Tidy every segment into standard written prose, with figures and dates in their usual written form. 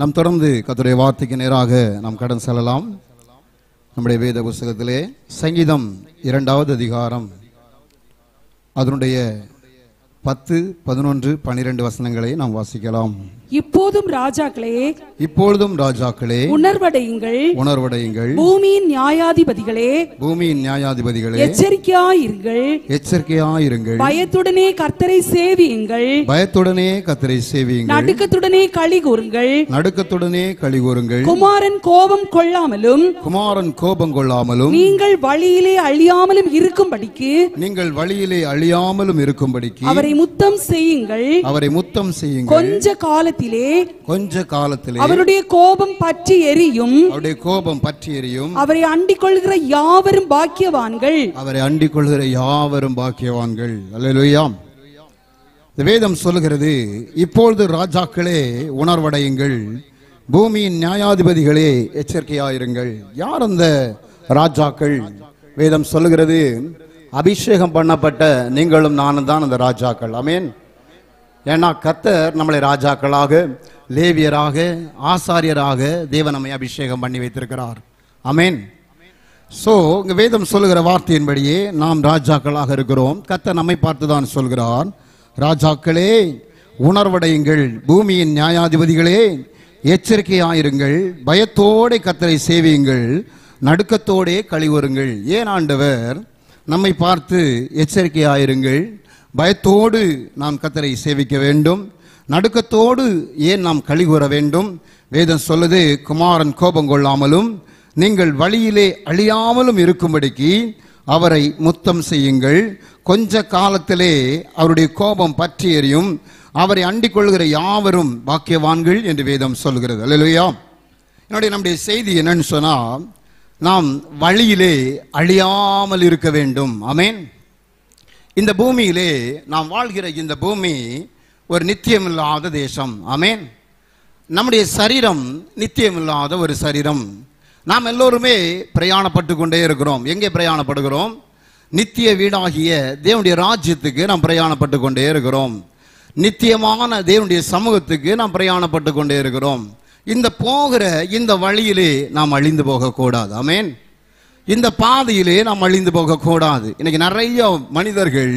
நாம் தொடர்ந்து கர்த்தருடைய வார்த்தைக்கு நேராக நாம் கடன் செல்லலாம். நம்முடைய வேத புஸ்தகத்திலே சங்கீதம் 2வது அதிகாரம் அதனுடைய 10, 11, 12 வசனங்களை நாம் வாசிக்கலாம். இப்போதும் ராஜாக்களே உணர்வடையுங்கள். பூமியின் நியாயாதிபதிகளே எச்சரிக்கையாயிருங்கள். பயத்துடனே கர்த்தரை சேவியுங்கள். நடுக்கத்துடனே களிகூருங்கள். குமாரன் கோபம் கொள்ளாமலும் நீங்கள் வழியிலே அழியாமலும் இருக்கும்படிக்கு அவரை முத்தம் செய்யுங்கள். கொஞ்ச காலத்திலே அவருடைய கோபம் பற்றி எரியும். அவரை அண்டிக் கொள்கிற யாவரும் பாக்கியவான்கள். அல்லேலூயா. வேதம் சொல்லுகிறது, இப்பொழுது ராஜாக்களே உணர்வடையுங்கள், பூமியின் நியாயாதிபதிகளே எச்சரிக்கையாயிருங்கள். யார் அந்த ராஜாக்கள்? வேதம் சொல்லுகிறது, அபிஷேகம் பண்ணப்பட்ட நீங்களும் நானும் தான் அந்த ராஜாக்கள். ஆமென். ஏன்னா கர்த்தர் நம்மளை ராஜாக்களாக, லேவியராக, ஆசாரியராக தேவன் நம்மை அபிஷேகம் பண்ணி வைத்திருக்கிறார். ஆமென். சோ இங்க வேதம் சொல்லுகிற வார்த்தையின்படியே நாம் ராஜாக்களாக இருக்கிறோம். கர்த்தர் நம்மை பார்த்து தான் சொல்கிறார், ராஜாக்களே உணர்வடையுங்கள், பூமியின் நியாயாதிபதிகளே எச்சரிக்கையாயிருங்கள். பயத்தோടെ கர்த்தரை சேவியுங்கள், நடுக்கத்தோടെ களிகூருங்கள். ஏன் ஆண்டவர் நம்மை பார்த்து எச்சரிக்கையாயிருங்கள், பயத்தோடு நாம் கர்த்தரை சேவிக்க வேண்டும், நடுக்கத்தோடு ஏன் நாம் களிகூற வேண்டும்? வேதம் சொல்லுது, குமாரன் கோபம் கொள்ளாமலும் நீங்கள் வழியிலே அழியாமலும் இருக்கும்படிக்கு அவரை முத்தம் செய்யுங்கள். கொஞ்ச காலத்திலே அவருடைய கோபம் பற்றி எரியும். அவரை அண்டிக் கொள்கிற யாவரும் பாக்கியவான்கள் என்று வேதம் சொல்கிறது. அல்லேலூயா. நம்முடைய செய்தி என்னன்னு சொன்னா, நாம் வழியிலே அழியாமல் இருக்க வேண்டும். ஆமென். இந்த பூமியிலே நாம் வாழ்கிற இந்த பூமி ஒரு நித்தியமில்லாத தேசம். ஆமென். நம்முடைய சரீரம் நித்தியமில்லாத ஒரு சரீரம். நாம் எல்லோருமே பிரயாணப்பட்டு கொண்டே இருக்கிறோம். எங்கே பிரயாணப்படுகிறோம்? நித்திய வீடாகிய தேவனுடைய ராஜ்யத்துக்கு நாம் பிரயாணப்பட்டு கொண்டே இருக்கிறோம். நித்தியமான தேவனுடைய சமூகத்துக்கு நாம் பிரயாணப்பட்டு கொண்டே இருக்கிறோம். இந்த போகிற இந்த வழியிலே நாம் அழிந்து போகக்கூடாது. ஆமென். இந்த பாதையிலே நாம் அழிந்து போகக்கூடாது. இன்னைக்கு நிறைய மனிதர்கள்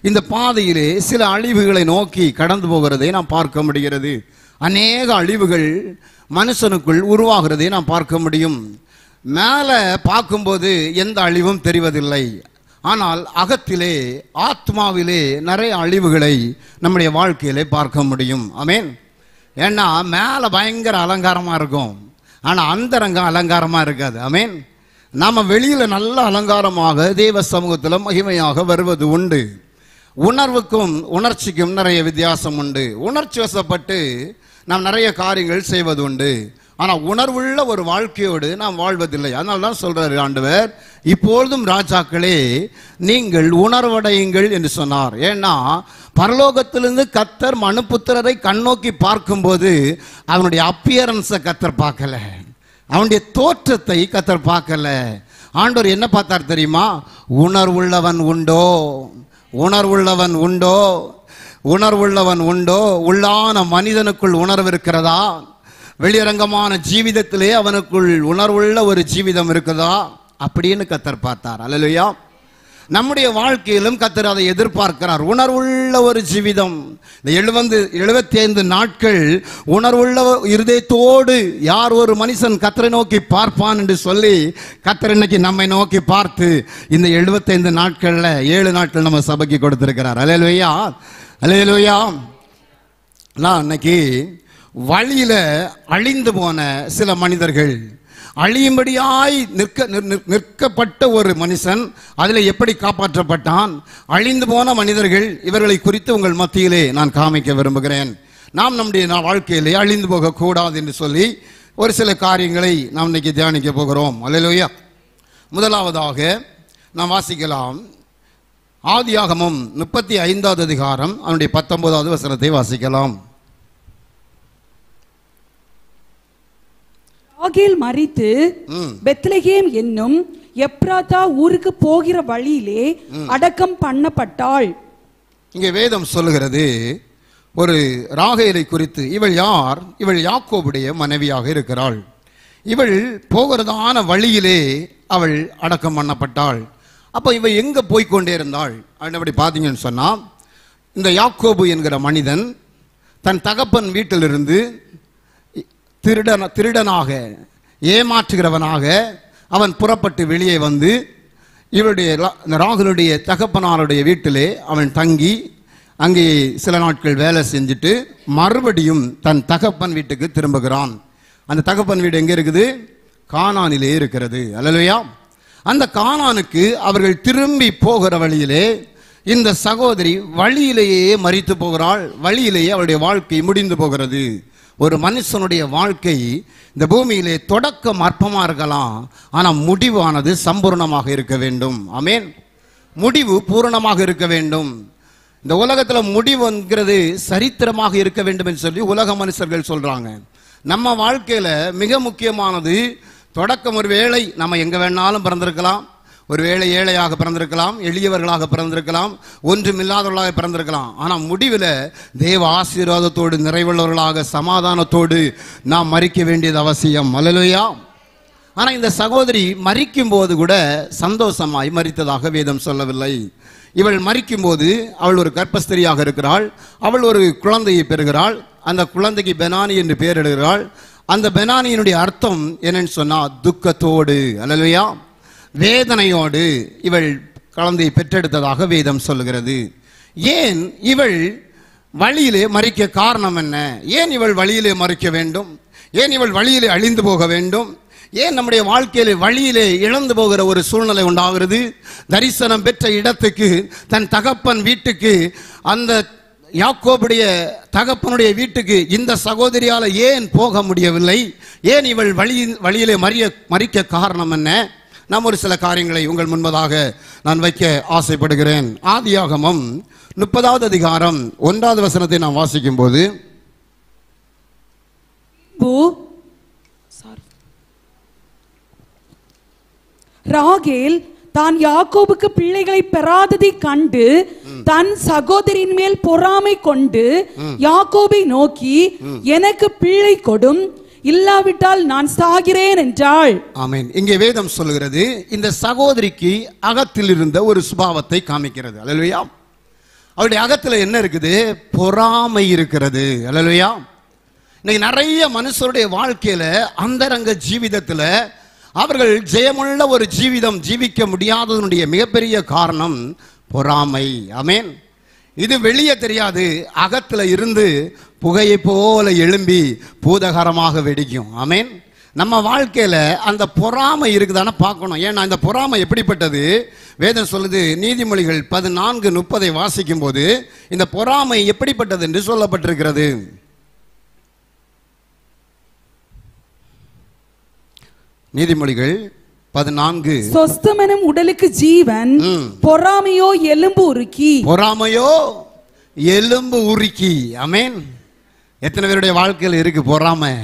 இந்த பாதையிலே சில அழிவுகளை நோக்கி கடந்து போகிறதை நாம் பார்க்க முடிகிறது. அநேக அழிவுகள் மனுஷனுக்குள் உருவாகிறதை நாம் பார்க்க முடியும். மேலே பார்க்கும்போது எந்த அழிவும் தெரிவதில்லை. ஆனால் அகத்திலே, ஆத்மாவிலே நிறைய அழிவுகளை நம்முடைய வாழ்க்கையிலே பார்க்க முடியும். ஆமென். ஏன்னா மேலே பயங்கர அலங்காரமாக இருக்கும், ஆனால் அந்தரங்கம் அலங்காரமாக இருக்காது. ஆமென். நாம வெளியில நல்ல அலங்காரமாக தேவ சமூகத்தில் மகிமையாக வருவது உண்டு. உணர்வுக்கும் உணர்ச்சிக்கும் நிறைய வித்தியாசம் உண்டு. உணர்ச்சி வசப்பட்டு நாம் நிறைய காரியங்கள் செய்வது உண்டு. ஆனால் உணர்வுள்ள ஒரு வாழ்க்கையோடு நாம் வாழ்வதில்லை. அதனால தான் சொல்றாரு ஆண்டவர், இப்பொழுதும் ராஜாக்களே நீங்கள் உணர்வடையுங்கள் என்று சொன்னார். ஏன்னா பரலோகத்திலிருந்து கர்த்தர் மனுபுத்திரரை கண்ணோக்கி பார்க்கும்போது அவனுடைய அப்பியரன்ஸை கர்த்தர் பார்க்கல, அவனுடைய தோற்றத்தை கர்த்தர் பார்க்கல. ஆண்டவர் என்ன பார்த்தார் தெரியுமா? உணர்வுள்ளவன் உண்டோ? உள்ளான மனிதனுக்குள் உணர்வு இருக்கிறதா? வெளியரங்கமான ஜீவிதத்திலே அவனுக்குள் உணர்வுள்ள ஒரு ஜீவிதம் இருக்குதா அப்படின்னு கர்த்தர் பார்த்தார். அல்லேலூயா. நம்முடைய வாழ்க்கையிலும் கர்த்தர் அதை எதிர்பார்க்கிறார், உணர்வுள்ள ஒரு ஜீவிதம். இந்த 75 நாட்கள் உணர்வுள்ள இருதயத்தோடு யார் ஒரு மனுஷன் கர்த்தரை நோக்கி பார்ப்பான் என்று சொல்லி கர்த்தர் இன்னைக்கு நம்மை நோக்கி பார்த்து இந்த 75 நாட்கள்ல 7 நாட்கள் நம்ம சபைக்கு கொடுத்திருக்கிறார். அல்லேலூயா, அல்லேலூயா. நான் இன்னைக்கு வழியில அழிந்து போன சில மனிதர்கள், அழியும்படியாய் நிற்கப்பட்ட ஒரு மனுஷன் அதில் எப்படி காப்பாற்றப்பட்டான், அழிந்து போன மனிதர்கள், இவர்களை குறித்து உங்கள் மத்தியிலே நான் காமிக்க விரும்புகிறேன். நாம் நம்முடைய வாழ்க்கையிலே அழிந்து போகக்கூடாது என்று சொல்லி ஒரு சில காரியங்களை நாம் இன்னைக்கு தியானிக்க போகிறோம். அல்லேலூயா. முதலாவதாக நாம் வாசிக்கலாம், ஆதியாகமம் 35வது அதிகாரம் அவனுடைய 19வது வசனத்தை வாசிக்கலாம். ராகேல் மரித்து பெத்லகேம் என்னும் எப்ராத்தா ஊருக்கு போகிற வழியிலே அடக்கம் பண்ணப்பட்டாள். இங்கே வேதம் சொல்லுகிறது, ஒரு ராகேலை குறித்து, இவள் யார்? இவள் யாக்கோபுடைய மனைவியாக இருக்கிறாள். இவள் போகிறதான வழியிலே அவள் அடக்கம் பண்ணப்பட்டாள். அப்போ இவள் எங்கே போய்கொண்டே இருந்தாள் அப்படி பார்த்தீங்கன்னு சொன்னால், இந்த யாக்கோபு என்கிற மனிதன் தன் தகப்பன் வீட்டிலிருந்து திருடனாக ஏமாற்றுகிறவனாக அவன் புறப்பட்டு வெளியே வந்து இவருடைய ராகுலுடைய தகப்பனாருடைய வீட்டிலே அவன் தங்கி அங்கே சில நாட்கள் வேலை செஞ்சுட்டு மறுபடியும் தன் தகப்பன் வீட்டுக்கு திரும்புகிறான். அந்த தகப்பன் வீடு எங்கே இருக்குது? கானானிலே இருக்கிறது. அல்லேலூயா. அந்த கானானுக்கு அவர்கள் திரும்பி போகிற வழியிலே இந்த சகோதரி வழியிலேயே மரித்து போகிறாள். வழியிலேயே அவளுடைய வாழ்க்கை முடிந்து போகிறது. ஒரு மனுஷனுடைய வாழ்க்கை இந்த பூமியிலே தொடக்கம் அற்பமாக இருக்கலாம், ஆனால் முடிவானது சம்பூர்ணமாக இருக்க வேண்டும். ஆமென். முடிவு பூரணமாக இருக்க வேண்டும். இந்த உலகத்தில் முடிவுங்கிறது சரித்திரமாக இருக்க வேண்டும் என்று சொல்லி உலக மனுஷர்கள் சொல்றாங்க. நம்ம வாழ்க்கையில மிக முக்கியமானது தொடக்கம். ஒரு வேளை நம்ம எங்க வேணாலும் பிறந்திருக்கலாம், ஒரு வேளை ஏழையாக பிறந்திருக்கலாம், எளியவர்களாக பிறந்திருக்கலாம், ஒன்றுமில்லாதவர்களாக பிறந்திருக்கலாம். ஆனால் முடிவில் தேவ ஆசீர்வாதத்தோடு நிறைவுள்ளவர்களாக சமாதானத்தோடு நாம் மரிக்க வேண்டியது அவசியம். அல்லேலூயா. ஆனால் இந்த சகோதரி மரிக்கும் போது கூட சந்தோஷமாய் மரித்ததாக வேதம் சொல்லவில்லை. இவள் மரிக்கும் போது அவள் ஒரு கர்ப்பஸ்திரியாக இருக்கிறாள். அவள் ஒரு குழந்தையை பெறுகிறாள். அந்த குழந்தைக்கு பெனானி என்று பெயரிடுகிறாள். அந்த பெனானியினுடைய அர்த்தம் என்னன்னு சொன்னா துக்கத்தோடு, அல்லேலூயா, வேதனையோடு இவள் குழந்தையை பெற்றெடுத்ததாக வேதம் சொல்லுகிறது. ஏன் இவள் வழியிலே மரிக்க காரணம் என்ன? ஏன் இவள் வழியிலே மரிக்க வேண்டும்? ஏன் இவள் வழியிலே அழிந்து போக வேண்டும்? ஏன் நம்முடைய வாழ்க்கையிலே வழியிலே இழந்து போகிற ஒரு சூழ்நிலை உண்டாகிறது? தரிசனம் பெற்ற இடத்துக்கு, தன் தகப்பன் வீட்டுக்கு, அந்த யாக்கோபுடைய தகப்பனுடைய வீட்டுக்கு இந்த சகோதரியால் ஏன் போக முடியவில்லை? ஏன் இவள் வழியிலே மரிக்க காரணம் என்ன? நாம் ஒரு சில காரியங்களை உங்கள் முன்பதாக நான் வைக்க ஆசைப்படுகிறேன். ஆதியாகமம் 30வது அதிகாரம் 1வது வசனத்தை நாம் வாசிக்கும் போது, ராகேல் தான் யாக்கோபுக்கு பிள்ளைகளை பெறாததை கண்டு தன் சகோதரின் மேல் பொறாமை கொண்டு யாக்கோபை நோக்கி, எனக்கு பிள்ளை கொடும், இல்லாவிட்டால் நான் சாகிறேன் என்றாள். ஆமென். இங்கே வேதம் சொல்கிறது, இந்த சகோதரிக்கு அகத்தில் இருந்த ஒரு சுபாவத்தை காமிக்கிறது. அல்லேலூயா. அவருடைய அகத்தில் என்ன இருக்குது? பொறாமை இருக்கிறது. அல்லேலூயா. இன்னைக்கு நிறைய மனுஷருடைய வாழ்க்கையில அந்தரங்க ஜீவிதத்துல அவர்கள் ஜெயமுள்ள ஒரு ஜீவிதம் ஜீவிக்க முடியாததனுடைய மிகப்பெரிய காரணம் பொறாமை. ஆமென். இது வெளியே தெரியாது, அகத்துல இருந்து புகையை போல எழும்பி பூதகரமாக வெடிக்கும். ஆமென். நம்ம வாழ்க்கையில அந்த பொறாமை இருக்குதான பார்க்கணும். ஏன்னா இந்த பொறாமை எப்படிப்பட்டது? வேதம் சொல்லுது, நீதிமொழிகள் 14:30 வாசிக்கும் போது இந்த பொறாமை எப்படிப்பட்டது என்று சொல்லப்பட்டிருக்கிறது. நீதிமொழிகள் 14. சொஸ்தமெனும் உடலுக்கு ஜீவன், பொறாமையோ எலும்பு உருக்கி. பொறாமையோ எலும்பு உருக்கி. ஆமென். எத்தனை பேருடைய வாழ்க்கையில் இருக்கு பொறாமை?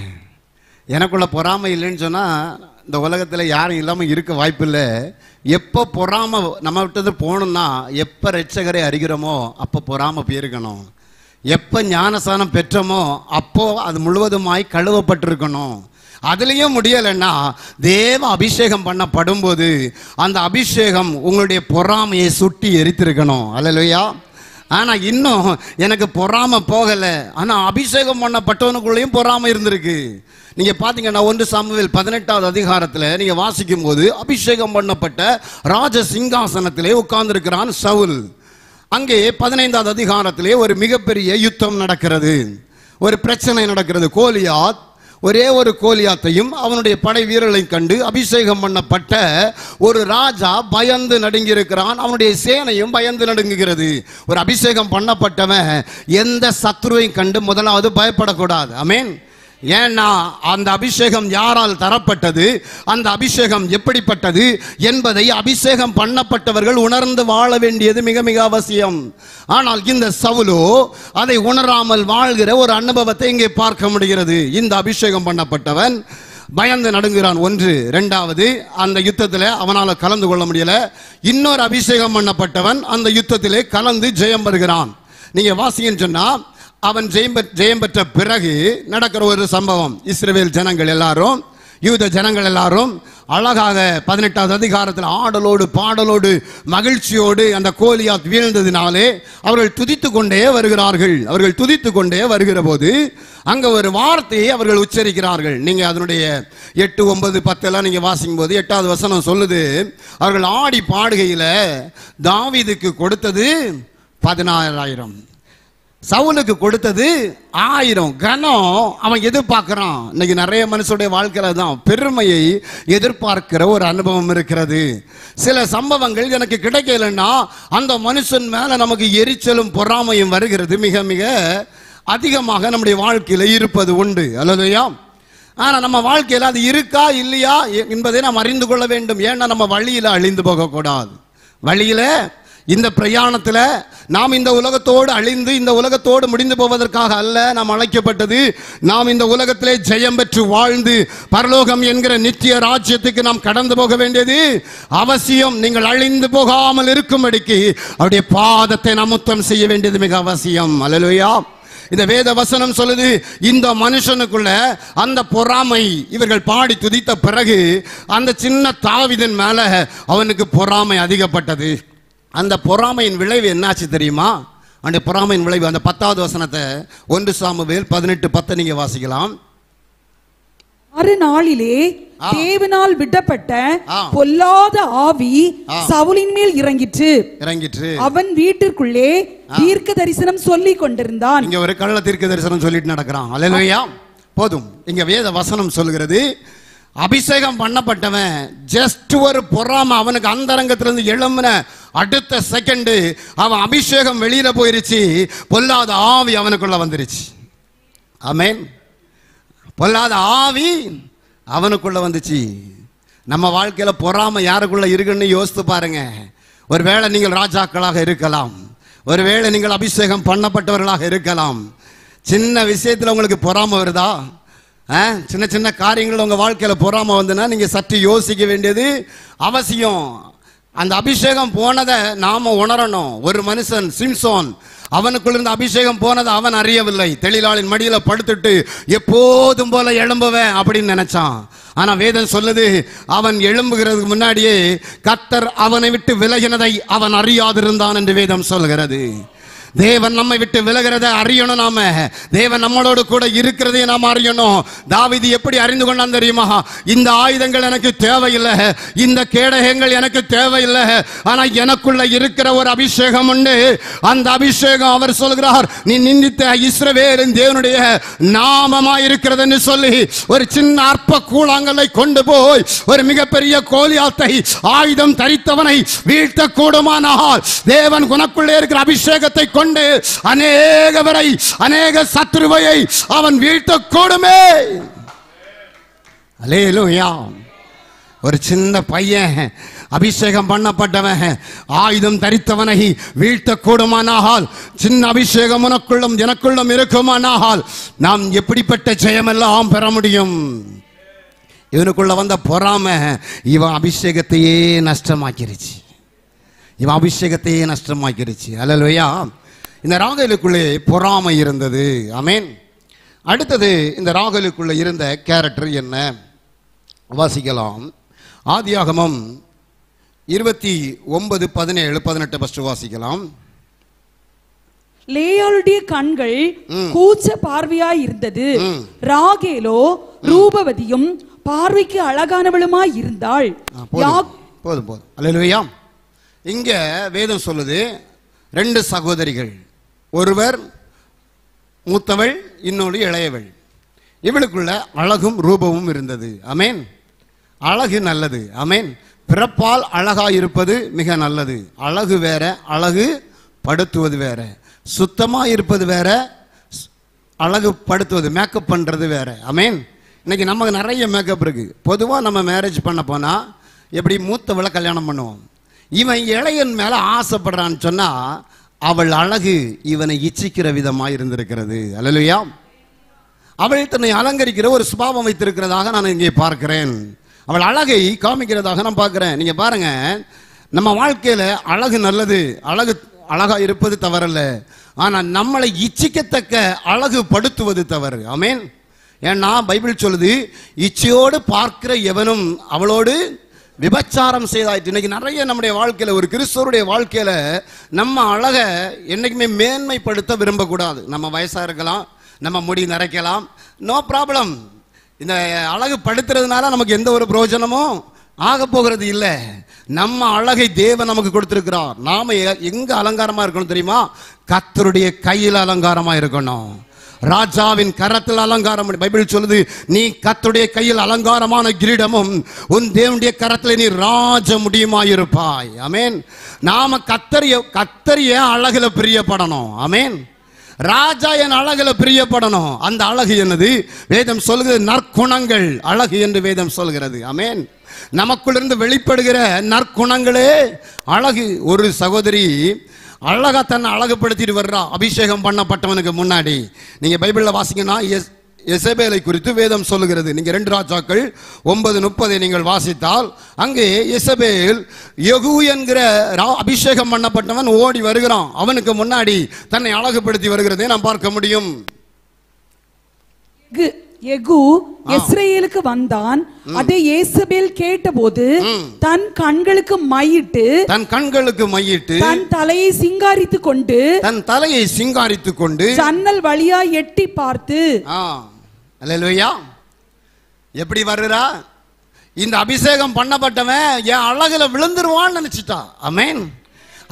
எனக்குள்ள பொறாமை இல்லைன்னு சொன்னா இந்த உலகத்தில் யாரும் இல்லாமல் இருக்க வாய்ப்பு இல்லை. எப்போ பொறாமை நம்ம விட்டது போகணும்னா, எப்போ ரட்சகரை அறிகிறோமோ அப்போ பொறாமை போயிருக்கணும். எப்போ ஞானசானம் பெற்றோமோ அப்போ அது முழுவதுமாய் கழுவப்பட்டிருக்கணும். அதுலேயும் முடியலைன்னா தேவ அபிஷேகம் பண்ணப்படும் போது அந்த அபிஷேகம் உங்களுடைய பொறாமையை சுட்டி எரித்திருக்கணும். அல்லேலூயா. ஆனால் இன்னும் எனக்கு பொறாமை போகலை, ஆனால் அபிஷேகம் பண்ணப்பட்டவனுக்குள்ளேயும் பொறாமை இருந்திருக்கு. நீங்கள் பார்த்தீங்கன்னா 1 சாமுவேல் 18வது அதிகாரத்தில் நீங்கள் வாசிக்கும் போது அபிஷேகம் பண்ணப்பட்ட ராஜ சிங்காசனத்திலே உட்கார்ந்திருக்கிறான் சவுல். அங்கே 15வது அதிகாரத்திலே ஒரு மிகப்பெரிய யுத்தம் நடக்கிறது, ஒரு பிரச்சனை நடக்கிறது. கோலியாத், ஒரே ஒரு கோலியாத்தையும் அவனுடைய படை வீரர்களையும் கண்டு அபிஷேகம் பண்ணப்பட்ட ஒரு ராஜா பயந்து நடுங்கியிருக்கிறான். அவனுடைய சேனையும் பயந்து நடுங்குகிறது. ஒரு அபிஷேகம் பண்ணப்பட்டவன் எந்த சத்ருவையும் கண்டு முதலாவது பயப்படக்கூடாது. ஆமென். ஏன்னா அந்த அபிஷேகம் யாரால் தரப்பட்டது, அந்த அபிஷேகம் எப்படிப்பட்டது என்பதை அபிஷேகம் பண்ணப்பட்டவர்கள் உணர்ந்து வாழ வேண்டியது மிக மிக அவசியம். ஆனால் இந்த சவுலோ அதை உணராமல் வாழ்கிற ஒரு அனுபவத்தை இங்கே பார்க்க முடிகிறது. இந்த அபிஷேகம் பண்ணப்பட்டவன் பயந்து நடுங்குகிறான். 1. 2வது, அந்த யுத்தத்தில் அவனால் கலந்து கொள்ள முடியல. இன்னொரு அபிஷேகம் பண்ணப்பட்டவன் அந்த யுத்தத்திலே கலந்து ஜெயம் பெறுகிறான். நீங்க வாசிங்கன்னு சொன்னா அவன் ஜெயம் பெற்ற பிறகு நடக்கிற ஒரு சம்பவம். இஸ்ரவேல் ஜனங்கள் எல்லாரும், யூத ஜனங்கள் எல்லாரும் அழகாக 18வது அதிகாரத்தில் ஆடலோடு பாடலோடு மகிழ்ச்சியோடு அந்த கோலியாத் வீழ்ந்ததினாலே அவர்கள் துதித்து கொண்டே வருகிறார்கள். அவர்கள் துதித்து கொண்டே வருகிற போது அங்க ஒரு வார்த்தையை அவர்கள் உச்சரிக்கிறார்கள். நீங்க அதனுடைய 8, 9, 10 எல்லாம் நீங்க வாசிக்கும் போது 8வது வசனம் சொல்லுது, அவர்கள் ஆடி பாடுகையில தாவீதுக்கு கொடுத்தது 16,000, சவுலுக்கு கொடுத்தது 1000. கனம் அவன் எதிர்பார்க்கிறான். இன்னைக்கு நிறைய மனுஷனுடைய வாழ்க்கையில தான் பெருமையை எதிர்பார்க்கிற ஒரு அனுபவம் இருக்கிறது. சில சம்பவங்கள் எனக்கு கிடைக்கலன்னா அந்த மனுஷன் மேல நமக்கு எரிச்சலும் பொறாமையும் வருகிறது. மிக மிக அதிகமாக நம்முடைய வாழ்க்கையில இருப்பது உண்டு. அல்லையா? ஆனா நம்ம வாழ்க்கையில அது இருக்கா இல்லையா என்பதை நாம் அறிந்து கொள்ள வேண்டும். ஏன்னா நம்ம வழியில அழிந்து போகக்கூடாது. வழியில இந்த பிரயாணத்துல நாம் இந்த உலகத்தோடு அழிந்து இந்த உலகத்தோடு முடிந்து போவதற்காக அல்ல நாம் அழைக்கப்பட்டது. நாம் இந்த உலகத்திலே ஜெயம் பெற்று வாழ்ந்து பரலோகம் என்கிற நித்திய ராஜ்யத்துக்கு நாம் கடந்து போக வேண்டியது அவசியம். நீங்கள் அழிந்து போகாமல் இருக்கும்படிக்கு அவருடைய பாதத்தை நாம் முத்தம் செய்ய வேண்டியது மிக அவசியம். அல்லேலூயா. இந்த வேத வசனம் சொல்லுது, இந்த மனுஷனுக்குள்ள அந்த பொறாமை இவர்கள் பாடி துதித்த பிறகு அந்த சின்ன தாவீதின் மேல அவனுக்கு பொறாமை அதிகப்பட்டது. அந்த பொறாமையின் விளைவு என்னாச்சு தெரியுமா? அந்த பொறாமையின் விளைவு அந்த 10வது வசனத்தை 1 சாமுவேல் 18:10 நீங்க வாசிக்கலாம். 6 நாளிலே தேவனால் விடப்பட்ட பொல்லாத ஆவி சவுலின் மேல் இறங்கிற்று. அவன் வீட்டிற்குள்ளே தீர்க்க தரிசனம் சொல்லிக் கொண்டிருந்தான். இங்க ஒரு கள்ள தீர்க்க தரிசனம் சொல்லிட்டு நடக்கிறான். அல்லேலூயா. போதும். இங்க வேத வசனம் சொல்கிறது, அபிஷேகம் பண்ணப்பட்டவன் ஜஸ்ட் ஒரு பொறாம அவனுக்கு அந்தரங்கத்திலிருந்து எழும்பின அடுத்த செகண்ட் அவன் அபிஷேகம் வெளியில போயிருச்சு. பொல்லாத ஆவி அவனுக்குள்ள வந்துருச்சு. ஆமென். பொல்லாத ஆவி அவனுக்குள்ள வந்துச்சு. நம்ம வாழ்க்கையில பொறாம யாருக்குள்ள இருக்குன்னு யோசித்து பாருங்க. ஒருவேளை நீங்கள் ராஜாக்களாக இருக்கலாம், ஒருவேளை நீங்கள் அபிஷேகம் பண்ணப்பட்டவர்களாக இருக்கலாம். சின்ன விஷயத்துல உங்களுக்கு பொறாம வருதா? சின்ன சின்ன காரியங்கள் உங்க வாழ்க்கையில பொறாம வந்துன்னா நீங்க சற்று யோசிக்க வேண்டியது அவசியம். அந்த அபிஷேகம் போனதை நாம உணரணும். ஒரு மனுஷன் சிம்சோன், அவனுக்குள்ள இருந்த அபிஷேகம் போனதை அவன் அறியவில்லை. தெளிலாளின் மடியில படுத்துட்டு எப்போதும் போல எழும்புவேன் அப்படின்னு நினைச்சான். ஆனா வேதம் சொல்லுது, அவன் எழும்புகிறதுக்கு முன்னாடியே கர்த்தர் அவனை விட்டு விலகினதை அவன் அறியாதிருந்தான் என்று வேதம் சொல்கிறது. தேவன் நம்மை விட்டு விலகிறதை அறியணும். நாம தேவன் நம்மளோடு கூட இருக்கிறதை நாம் அறியணும். தாவீது எப்படி அறிந்து கொண்டான் தெரியுமா? இந்த ஆயுதங்கள் எனக்கு தேவையில்லை, இந்த கேடகங்கள் எனக்கு தேவையில்லை, ஆனா எனக்குள்ள இருக்கிற ஒரு அபிஷேகம் உண்டு. அந்த அபிஷேகம் அவர் சொல்கிறார், நீ நிந்தித்த இஸ்ரவேலின் தேவனுடைய நாமமா இருக்கிறதுன்னு சொல்லி ஒரு சின்ன அற்ப கூழாங்கல்லை கொண்டு போய் ஒரு மிகப்பெரிய கோலியாத்தை ஆயுதம் தரித்தவனை வீழ்த்த கூடுமானால் தேவன் உனக்குள்ளே இருக்கிற அபிஷேகத்தை கொண்டு அநேகவரை அநேக சத்துருவையை அவன் வீழ்த்த கூடுமே. அல்லேலூயா. ஒரு சின்ன பையன் அபிஷேகம் பண்ணப்பட்டவன் ஆயுதம் தரித்தவனை வீழ்த்த கூடுமானால், சின்ன அபிஷேகம் உனக்குள்ளும் எனக்குள்ளும் இருக்குமானால் நாம் எப்படிப்பட்ட ஜெயமெல்லாம் பெற முடியும்? இவனுக்குள்ள வந்த பொறாம இவன் அபிஷேகத்தையே நஷ்டமாக்கிருச்சு. இவன் அபிஷேகத்தையே நஷ்டமாக்கிருச்சு. அல்லேலூயா. இந்த ராகேலுக்குள்ளே பொறாமை இருந்தது. ஆமென். அடுத்தது இந்த ராகேலுக்குள்ள இருந்த கேரக்டர் என்ன வாசிக்கலாம். ஆதியாகமம் 29:17-18 ஃபர்ஸ்ட் வாசிக்கலாம். லேயாளுடைய கண்கள் கூச்ச பார்வையாய் இருந்தது, ராகேலோ ரூபவதியும் பார்வைக்கு அழகானவளுமாய் இருந்தாள். போதும் போதும். அல்லேலூயா. இங்க வேதம் சொல்லுது, 2 சகோதரிகள், ஒருவர் மூத்தவள், இன்னொரு இளையவள். இவளுக்குள்ள அழகும் ரூபமும் இருந்தது. ஆமென். அழகு நல்லது. ஆமென். பிறப்பால் அழகாயிருப்பது மிக நல்லது. அழகு வேற, அழகு படுத்துவது வேற. சுத்தமா இருப்பது வேற, அழகு படுத்துவது மேக்கப் பண்றது வேற. ஆமென். இன்னைக்கு நமக்கு நிறைய மேக்கப் இருக்கு. பொதுவா நம்ம மேரேஜ் பண்ண போனா எப்படி மூத்தவளை கல்யாணம் பண்ணுவோம். இவன் இளையன் மேல ஆசைப்படுறான்னு சொன்னா அவள் அழகு இவனை இச்சிக்கிற விதமாக இருந்திருக்கிறது. அல்லேலூயா. அவள் தன்னை அலங்கரிக்கிற ஒரு சுபாவம் வைத்திருக்கிறதாக நான் இங்கே பார்க்கிறேன். அவள் அழகை காமிக்கிறதாக நான் பார்க்கிறேன். நீங்க பாருங்க, நம்ம வாழ்க்கையில அழகு நல்லது. அழகா இருப்பது தவறல்ல, ஆனா நம்மளை இச்சிக்கத்தக்க அழகுபடுத்துவது தவறு. ஆமென். ஏன்னா பைபிள் சொல்லுது, இச்சையோடு பார்க்கிற எவனும் அவளோடு விபச்சாரம் செய்தாயிற்று. இன்னைக்கு நிறைய நம்முடைய வாழ்க்கையில, ஒரு கிறிஸ்தவருடைய வாழ்க்கையில நம்ம அழகை என்னைக்குமே மேன்மைப்படுத்த விரும்பக்கூடாது. நம்ம வயசா இருக்கலாம், நம்ம முடி நரைக்கலாம், நோ ப்ராப்ளம். இந்த அழகு படுத்துறதுனால நமக்கு எந்த ஒரு பிரயோஜனமும் ஆக போகிறது இல்லை. நம்ம அழகை தேவன் நமக்கு கொடுத்திருக்கிறார். நாம எங்க அலங்காரமா இருக்கணும் தெரியுமா? கர்த்தருடைய கையில் அலங்காரமா இருக்கணும், ராஜாவின் கரத்தில் அலங்காரம். பைபிள் சொல்லுது, நீ கர்த்தருடைய கையில் அலங்காரமான கிரீடமும் உன் தேவனுடைய கரத்தில் நீ ராஜ முடியுமாயிருப்பாய். ஆமென். நாம கர்த்தரிய அழகுல பிரியப்படணும். ஆமென். ராஜா என் அழகுல பிரியப்படணும். அந்த அழகு என்னது? வேதம் சொல்கிறது நற்குணங்கள் அழகு என்று வேதம் சொல்கிறது. ஆமென். நமக்குள்ளிருந்து வெளிப்படுகிற நற்குணங்களே அழகு. ஒரு சகோதரி அழகா தன்னை அழகுபடுத்திட்டு வர்றா, அபிஷேகம் பண்ணப்பட்டவனுக்கு முன்னாடி. நீங்க பைபிள்ல வாசிங்கன்னா எசபேலை குறித்து வேதம் சொல்லுகிறது. நீங்க 2 ராஜாக்கள் 9:30 நீங்கள் வாசித்தால், அங்கே எசபேல் யெகூ என்கிற அபிஷேகம் பண்ணப்பட்டவன் ஓடி வருகிறான். அவனுக்கு முன்னாடி தன்னை அழகுபடுத்தி வருகிறதை நாம் பார்க்க முடியும். யெகூ இஸ்ரவேலுக்கு வந்தான். அதை யேசபேல் கேட்டபோது தன் கண்களுக்கு மையிட்டு தன் தலையை சிங்காரித்துக் கொண்டு ஜன்னல் வழியா எட்டி பார்த்து, அல்லேலூயா, எப்படி வருறா? இந்த அபிஷேகம் பண்ணப்பட்டவன் என் அழகுல விழுந்துருவான்னு நினைச்சிட்டா. ஆமென்.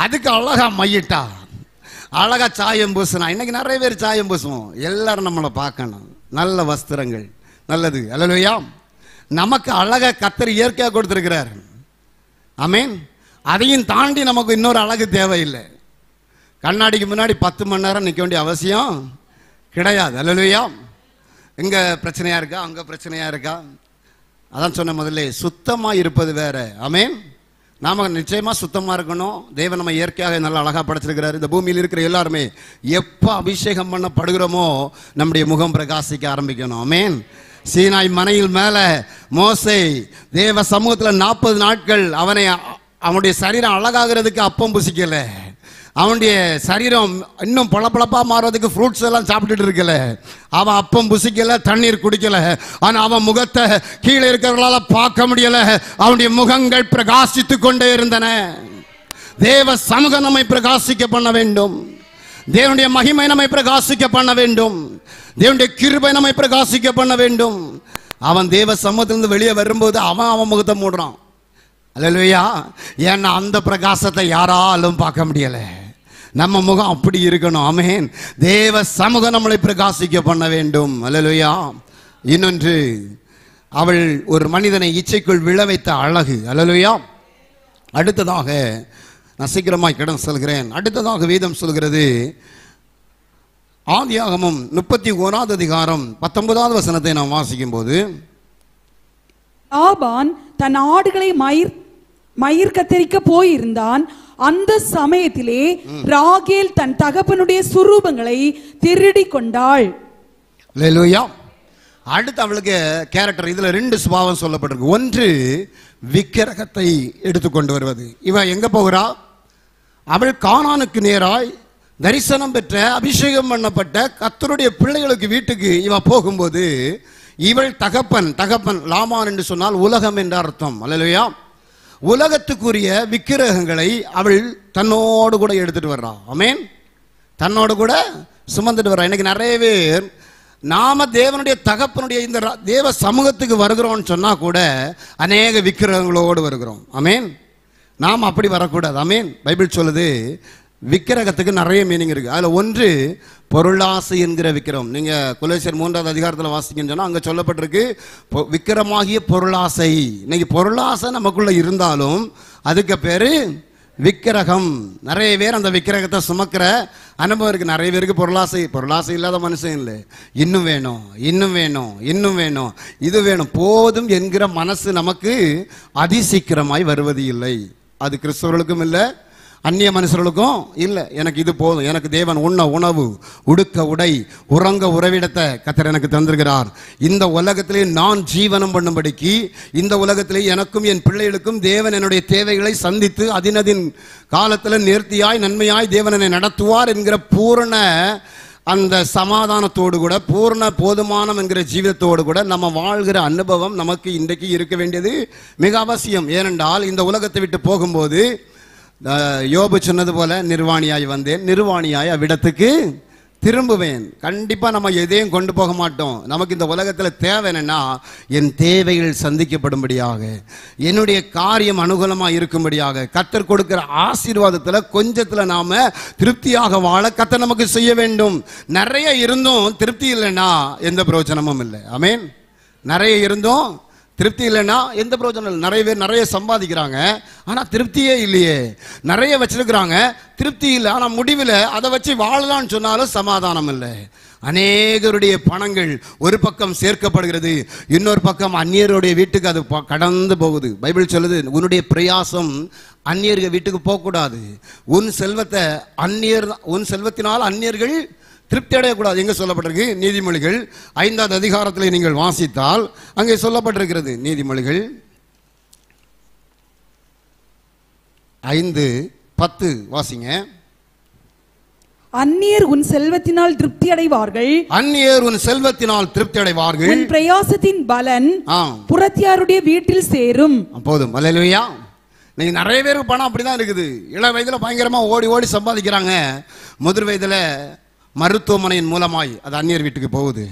அதுக்கு அழகா மையிட்டா, அழகா சாயம் பூசினா. இன்னைக்கு நிறைய பேர் சாயம் பூசுவோம். எல்லாரும் நம்மளை பார்க்கணும், நல்ல வஸ்திரங்கள் நல்லது. அல்லேலூயா. நமக்கு அழகா கர்த்தர் இயற்கையாக கொடுத்திருக்கிறார். ஆமென். அதையும் தாண்டி நமக்கு இன்னொரு அழகு தேவையில்லை. கண்ணாடிக்கு முன்னாடி 10 மணி நேரம் நிற்க வேண்டிய அவசியம் கிடையாது. அல்லேலூயா. எங்க பிரச்சனையா இருக்கா, அங்க பிரச்சனையா இருக்கா? அதான் சொன்ன முதல்ல, சுத்தமா இருப்பது வேற. ஆமென். நாம நிச்சயமா சுத்தமா இருக்கணும். தேவன் நம்ம இயற்கையாக நல்ல அழகா படைச்சிருக்கிறார். இந்த பூமியில் இருக்கிற எல்லாருமே எப்ப அபிஷேகம் பண்ணப்படுகிறோமோ நம்முடைய முகம் பிரகாசிக்க ஆரம்பிக்கணும். ஆமென். சீனாய் மலையில் மேல மோசே தேவ சமூகத்தில் 40 நாட்கள் அவனுடைய சரீரம் அழகாகிறதுக்கு அப்பம் புசிக்கல, அவனுடைய சரீரம் இன்னும் பளபளப்பா மாறதுக்கு ஃப்ரூட்ஸ் எல்லாம் சாப்பிட்டுட்டு இருக்கல, அவன் அப்பம் புசிக்கல, தண்ணீர் குடிக்கல. ஆனா அவன் முகத்தை கீழே இருக்கிறவர்களால பார்க்க முடியல. அவனுடைய முகங்கள் பிரகாசித்துக் கொண்டே இருந்தன. தேவ சமூகம் நம்மை பிரகாசிக்க பண்ண வேண்டும். தேவனுடைய மகிமை நம்மை பிரகாசிக்க பண்ண வேண்டும். தேவனுடைய கிருபை நம்மை பிரகாசிக்க பண்ண வேண்டும். அவன் தேவ சமூகத்திலிருந்து வெளியே வரும்போது அவன் முகத்தை மூடுறான். அல்லேலூயா. ஏன்னா அந்த பிரகாசத்தை யாராலும் பார்க்க முடியல. நம்ம முகம் அப்படி இருக்கணும். ஆமென். தேவ சமூகம் நம்மளை பிரகாசிக்க பண்ண வேண்டும். அல்லேலூயா. இன்னொன்று, அவள் ஒரு மனிதனை இச்சைக்குள் விழ வைத்த அழகு. அல்லேலூயா. அடுத்ததாக, நான் சீக்கிரமாய் கடன் சொல்கிறேன். அடுத்ததாக வேதம் சொல்கிறது, ஆதியாகமம் 31 அதிகாரம் 19வது வசனத்தை நாம் வாசிக்கும் போது, லாபான் தன் ஆடுகளை மயிர் கத்தரிக்க போயிருந்தான். அந்த சமயத்திலே ராகேல் தன் தகப்பனுடைய சுரூபங்களை திருடி கொண்டாள். அல்லேலூயா. அடுத்து அவளுக்கு கேரக்டர், இதுல 2 சுபாவம் சொல்லப்பட்டிருக்கு. ஒன்று, விக்கிரகத்தை எடுத்துக்கொண்டு வருவது. இவ எங்க போகிறா? அவள் கானானுக்கு நேராய் தரிசனம் பெற்ற அபிஷேகம் பண்ணப்பட்ட கர்த்தருடைய பிள்ளைகளுக்கு வீட்டுக்கு இவ போகும்போது, இவள் தகப்பன் லாமான் என்று சொன்னால் உலகம் என்ற அர்த்தம். அல்லேலூயா. உலகத்துக்குரிய விக்கிரகங்களை அவள் தன்னோடு கூட எடுத்துட்டு வர்றா. ஆமென். தன்னோடு கூட சுமந்துட்டு வர்றா. இன்னைக்கு நிறைய பேர் நாம தேவனுடைய தகப்பனுடைய இந்த தேவ சமூகத்துக்கு வருகிறோம்னு சொன்னா கூட அநேக விக்கிரகங்களோடு வருகிறோம். ஆமென். நாம் அப்படி வரக்கூடாது. ஆமென். பைபிள் சொல்லுது, விக்கிரகத்துக்கு நிறைய மீனிங் இருக்கு. அதுல ஒன்று, பொருளாசை என்கிற விக்கிரம். நீங்க கொலோசியர் 3வது அதிகாரத்தில் வாசிக்கன்னு சொன்னா அங்க சொல்லப்பட்டிருக்கு விக்கிரமாகிய பொருளாசை. இன்னைக்கு பொருளாசை நமக்குள்ள இருந்தாலும் அதுக்கு பேரு விக்கிரகம். நிறைய பேர் அந்த விக்கிரகத்தை சுமக்கிற அனுபவம் இருக்கு. நிறைய பேருக்கு பொருளாசை இல்லாத மனுஷன் இல்லை. இன்னும் வேணும், இன்னும் வேணும், இன்னும் வேணும், இது வேணும், போதும் என்கிற மனசு நமக்கு அதிசீக்கிரமாய் வருவது இல்லை. அது கிறிஸ்தவர்களுக்கும் இல்லை, அந்நிய மனுஷர்களுக்கும் இல்லை. எனக்கு இது போதும், எனக்கு தேவன் உண்ண உணவு, உடுக்க உடை, உறங்க உறவிடத்தை கர்த்தர் எனக்கு தந்திருக்கிறார். இந்த உலகத்திலே நான் ஜீவனம் பண்ணும்படிக்கு, இந்த உலகத்திலே எனக்கும் என் பிள்ளைகளுக்கும் தேவன் என்னுடைய தேவைகளை சந்தித்து அதினதின் காலத்தில் நேர்த்தியாய் நன்மையாய் தேவன் என்னை நடத்துவார் என்கிற பூரண அந்த சமாதானத்தோடு கூட, பூர்ண போதுமானம் என்கிற ஜீவிதத்தோடு கூட நம்ம வாழ்கிற அனுபவம் நமக்கு இன்றைக்கு இருக்க வேண்டியது மிக அவசியம். ஏனென்றால் இந்த உலகத்தை விட்டு போகும்போது யோபு சொன்னது போல, நிர்வாணியாய் வந்தேன், நிர்வாணியாய் அவ்விடத்துக்கு திரும்புவேன். கண்டிப்பாக நம்ம எதையும் கொண்டு போக மாட்டோம். நமக்கு இந்த உலகத்தில் தேவை என்னன்னா, என் தேவைகள் சந்திக்கப்படும்படியாக, என்னுடைய காரியம் அனுகூலமாக இருக்கும்படியாக, கர்த்தர் கொடுக்கிற ஆசீர்வாதத்தில் கொஞ்சத்தில் நாம் திருப்தியாக வாழ கர்த்தர் நமக்கு செய்ய வேண்டும். நிறைய இருந்தும் திருப்தி இல்லைன்னா எந்த பிரயோஜனமும் இல்லை. ஆமென். நிறைய இருந்தும் திருப்தி இல்லைன்னா எந்த பிரயோஜனம் இல்லை. நிறைய பேர் நிறைய சம்பாதிக்கிறாங்க, ஆனால் திருப்தியே இல்லையே. நிறைய வச்சிருக்கிறாங்க, திருப்தி இல்லை. ஆனால் முடிவில் அதை வச்சு வாழலான்னு சொன்னாலும் சமாதானம் இல்லை. அநேகருடைய பணங்கள் ஒரு பக்கம் சேர்க்கப்படுகிறது, இன்னொரு பக்கம் அந்நியருடைய வீட்டுக்கு அது கடந்து போகுது. பைபிள் சொல்லுது, உன்னுடைய பிரயாசம் அந்நியர்கள் வீட்டுக்கு போகக்கூடாது. உன் செல்வத்தை உன் செல்வத்தினால் அந்நியர்கள் திருப்தி அடையக்கூடாது. எங்கே சொல்லப்பட்டிருக்கு? நீதிமொழிகள் 5வது அதிகாரத்தில் நீங்கள் வாசித்தால் அங்கே சொல்லப்பட்டிருக்கிறது. நீதிமொழிகள் 5:10 வாசிங்க. அந்நியர் உன் செல்வத்தினால் திருப்தி அடைவார்கள், அந்நியர் உன் செல்வத்தினால் திருப்தி அடைவார்கள், உன் பிரயாசத்தின் பலன் புறத்தியாருடைய வீட்டில் சேரும். போதும். அல்லேலூயா. நீங்க நிறைய பேருக்கு பணம் அப்படிதான் இருக்குது. இள வயதுல பயங்கரமா ஓடி ஓடி சம்பாதிக்கிறாங்க, முதிர் வயதுல மருத்துவமனையின் மூலமாய் அது அந்நியர் வீட்டுக்கு போகுது,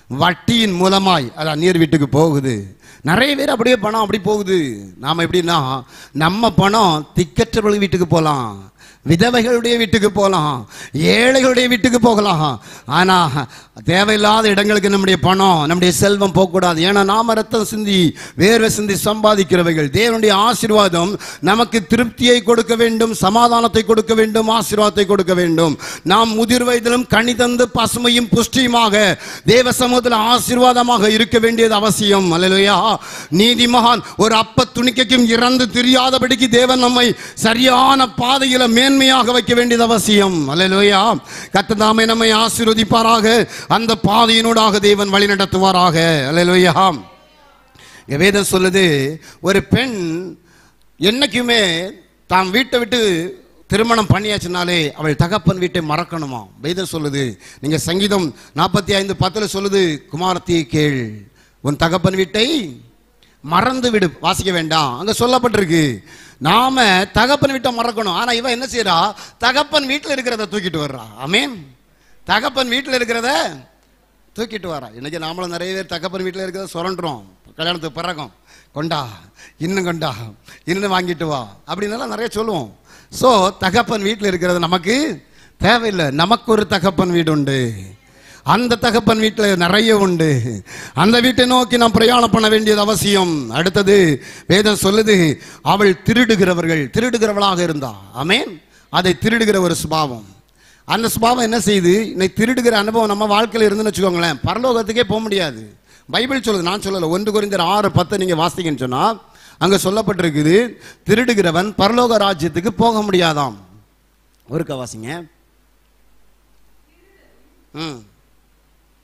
வட்டியின் மூலமாய் அது அந்நியர் வீட்டுக்கு போகுது. நிறைய பேர் அப்படியே பணம் அப்படி போகுது. நாம் எப்படின்னா, நம்ம பணம் திக்கற்றவர்கள் வீட்டுக்கு போகலாம், விதவைகளுடைய வீட்டுக்கு போகலாம், ஏழைகளுடைய வீட்டுக்கு போகலாம். ஆனால் தேவையில்லாத இடங்களுக்கு நம்முடைய பணம், நம்முடைய செல்வம் போகக்கூடாது. ஏன்னா நாம ரத்தம் சிந்தி வேர்வை சிந்தி சம்பாதிக்கிறவைகள். தேவனுடைய ஆசீர்வாதம் நமக்கு திருப்தியை கொடுக்க வேண்டும், சமாதானத்தை கொடுக்க வேண்டும், ஆசீர்வாதத்தை கொடுக்க வேண்டும். நாம் முதிர் வயதிலும் கனி தந்து பசுமையும் புஷ்டியுமாக தேவ சமூகத்தில் ஆசீர்வாதமாக இருக்க வேண்டியது அவசியம். அல்லேலூயா. நீதிமகான் ஒரு அப்ப துணிக்கைக்கும் இறந்து தெரியாதபடிக்கு தேவன் நம்மை சரியான பாதையில மேன்மையாக வைக்க வேண்டியது அவசியம். அல்லேலூயா. கர்த்தர் தாமே நம்மை ஆசீர்வதிப்பாராக, அந்த பாதையினூடாக தேவன் வழி நடத்துவாராக. அல்லேலூயா. வேதம் சொல்லுது, ஒரு பெண் என்னைக்குமே தாம் வீட்டை விட்டு திருமணம் பண்ணியாச்சுனாலே அவள் தகப்பன் வீட்டை மறக்கணுமா. வேதம் சொல்லுது, நீங்க சங்கீதம் 45:10 சொல்லுது, குமாரத்தியை கேள், உன் தகப்பன் வீட்டை மறந்து விடு. வாசிக்க வேண்டாம், அங்க சொல்லப்பட்டிருக்கு. நாம தகப்பன் வீட்டை மறக்கணும். ஆனா இவன் என்ன செய்யறா? தகப்பன் வீட்டில் இருக்கிறத தூக்கிட்டு வர்றா. ஆமென். தகப்பன் வீட்டில் இருக்கிறத தூக்கிட்டு வரா. இன்னைக்கு நாமளும் நிறைய பேர் தகப்பன் வீட்டில் இருக்கிறத சுரண்டுறோம். கல்யாணத்துக்கு பிறகும் கொண்டா, இன்னும் கொண்டா, இன்னும் வாங்கிட்டு வா அப்படின்னாலாம் நிறைய சொல்லுவோம். ஸோ தகப்பன் வீட்டில் இருக்கிறது நமக்கு தேவையில்லை. நமக்கு ஒரு தகப்பன் வீடு உண்டு, அந்த தகப்பன் வீட்டில் நிறைய உண்டு. அந்த வீட்டை நோக்கி நாம் பிரயாணம் பண்ண வேண்டியது அவசியம். அடுத்தது வேதம் சொல்லுது, அவள் திருடுகிறவளாக இருந்தா. ஆமென். அதை திருடுகிற ஒரு சுபாவம். அந்த சுபாவம் என்ன செய்யுது? இன்னைக்கு திருடுகிற அனுபவம் நம்ம வாழ்க்கையில் இருந்துன்னு வச்சுக்கோங்களேன், பரலோகத்துக்கே போக முடியாது. பைபிள் சொல்லுது, நான் சொல்லலை. 1 கொரிந்தியர் 6:10 நீங்க வாசிங்கன்னு சொன்னா அங்க சொல்லப்பட்டிருக்குது, திருடுகிறவன் பரலோக ராஜ்யத்துக்கு போக முடியாதாம். ஒருக்க வாசிங்க.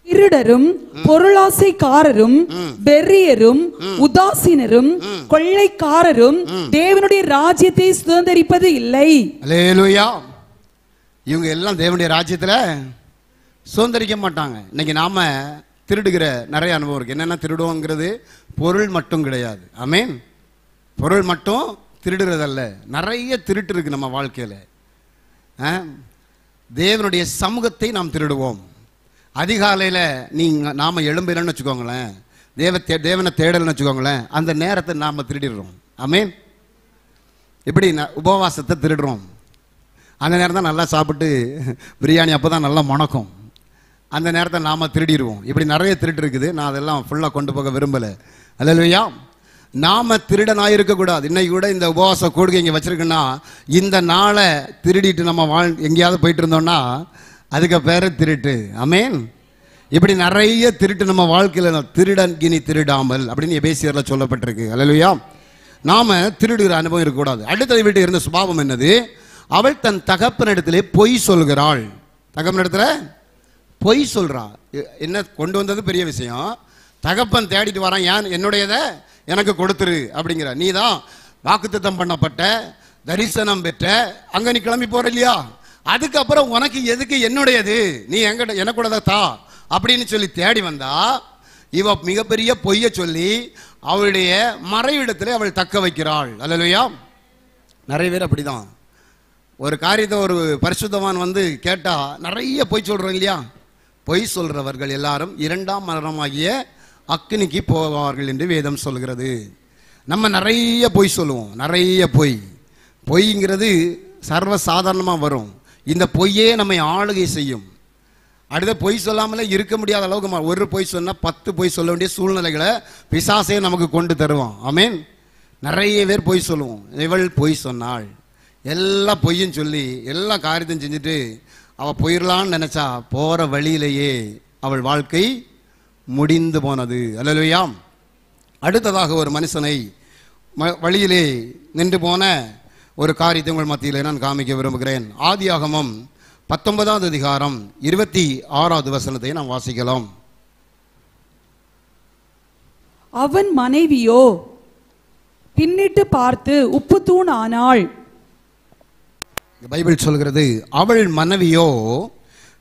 திருடரும் பொருளாசைக்காரரும் வெறியரும் உதாசீனரும் கொள்ளைக்காரரும் தேவனுடைய ராஜ்யத்தை சுதந்தரிப்பது இல்லை. அல்லேலூயா. இவங்க எல்லாம் தேவனுடைய ராஜ்யத்துல சுதந்தரிக்க மாட்டாங்க. இன்னைக்கு நாம திருடுகிற நிறைய அனுபவம் இருக்கு. என்னென்ன திருடுவோங்கிறது பொருள் மட்டும் கிடையாது. ஆமென். பொருள் மட்டும் திருடுறதல்ல, நிறைய திருட்டு இருக்கு நம்ம வாழ்க்கையில. தேவனுடைய சமூகத்தை நாம் திருடுவோம். அதிகாலையில் நாம எழும்பலன்னு வச்சுக்கோங்களேன், தேவனை தேடலன்னு வச்சுக்கோங்களேன், அந்த நேரத்தை நாம் திருடிடுறோம். ஆமென். இப்படி உபவாசத்தை திருடுறோம். அந்த நேரம் தான் நல்லா சாப்பிட்டு பிரியாணி அப்போ தான் நல்லா மணக்கும். அந்த நேரத்தை நாம் திருடிடுவோம். இப்படி நிறைய திருட்டு இருக்குது. நான் அதெல்லாம் ஃபுல்லாக கொண்டு போக விரும்பலை. அல்லேலூயா. நாம் திருடனாக இருக்கக்கூடாது. இன்னைக்கு கூட இந்த உபவாச கூடுகை இங்கே வச்சுருக்குன்னா, இந்த நாளை திருடிட்டு நம்ம எங்கேயாவது போயிட்டு இருந்தோம்னா அதுக்கு பேர் திருட்டு. ஆமென். இப்படி நிறைய திருட்டு நம்ம வாழ்க்கையில், திருடன் கினி திருடாமல் அப்படின்னு எபேசியரில் சொல்லப்பட்டிருக்கு. அல்லேலூயா. நாம் திருடுகிற அனுபவம் இருக்கக்கூடாது. அடுத்த வீட்டு இருந்த சுபாவம் என்னது? அவள் தன் தகப்பனிடத்திலே பொய் சொல்கிறாள். தகப்பனிடத்துல பொய் சொல்றா. என்ன கொண்டு வந்தது பெரிய விஷயம். தகப்பன் தேடிட்டு வரான், ஏன் என்னுடையதை எனக்கு கொடுத்துரு அப்படிங்கிற. நீ தான் வாக்குத்தத்தம் பண்ணப்பட்ட தரிசனம் பெற்ற, அங்க நீ கிளம்பி போற இல்லையா, அதுக்கப்புறம் உனக்கு எதுக்கு என்னுடையது, நீ எங்கிட்ட எனக்கூட தா அப்படின்னு சொல்லி தேடி வந்தா, இவ மிகப்பெரிய பொய்ய சொல்லி அவளுடைய மறைவிடத்திலே அவள் தக்க வைக்கிறாள். அல்லேலூயா. நிறைய பேர் அப்படிதான். ஒரு காரியத்தை ஒரு பரிசுத்தவான் வந்து கேட்டா நிறைய பொய் சொல்றோம் இல்லையா. பொய் சொல்றவர்கள் எல்லாரும் இரண்டாம் மரணமாகிய அக்கினிக்கு போவார்கள் என்று வேதம் சொல்கிறது. நம்ம நிறைய பொய் சொல்லுவோம். நிறைய பொய்ங்கிறது சர்வ சாதாரணமாக வரும். இந்த பொய்யே நம்மை ஆளுகை செய்யும். அடுத்த பொய் சொல்லாமலே இருக்க முடியாத அளவுக்கு ஒரு பொய் சொன்னால் 10 பொய் சொல்ல வேண்டிய சூழ்நிலைகளை பிசாசே நமக்கு கொண்டு தருவான். ஆமேன். நிறைய பேர் பொய் சொல்லுவோம். இவள் பொய் சொன்னாள். எல்லா பொய்யும் சொல்லி எல்லா காரியத்தையும் செஞ்சுட்டு அவள் போயிடலான்னு நினைச்சா போற வழியிலேயே அவள் வாழ்க்கை முடிந்து போனது. அல்லேலூயா. அடுத்ததாக ஒரு மனுஷனை வழியிலே நின்று போன ஒரு காரியத்தை உங்கள் மத்தியிலே நான் காமிக்க விரும்புகிறேன். ஆதியாகமம் 19ஆம் அதிகாரம் 26வது வசனத்தை நாம் வாசிக்கலாம். அவன் மனைவியோ பின்னிட்டு பார்த்து உப்பு தூண் ஆனாள். பைபிள் சொல்கிறது, அவள் மனைவியோ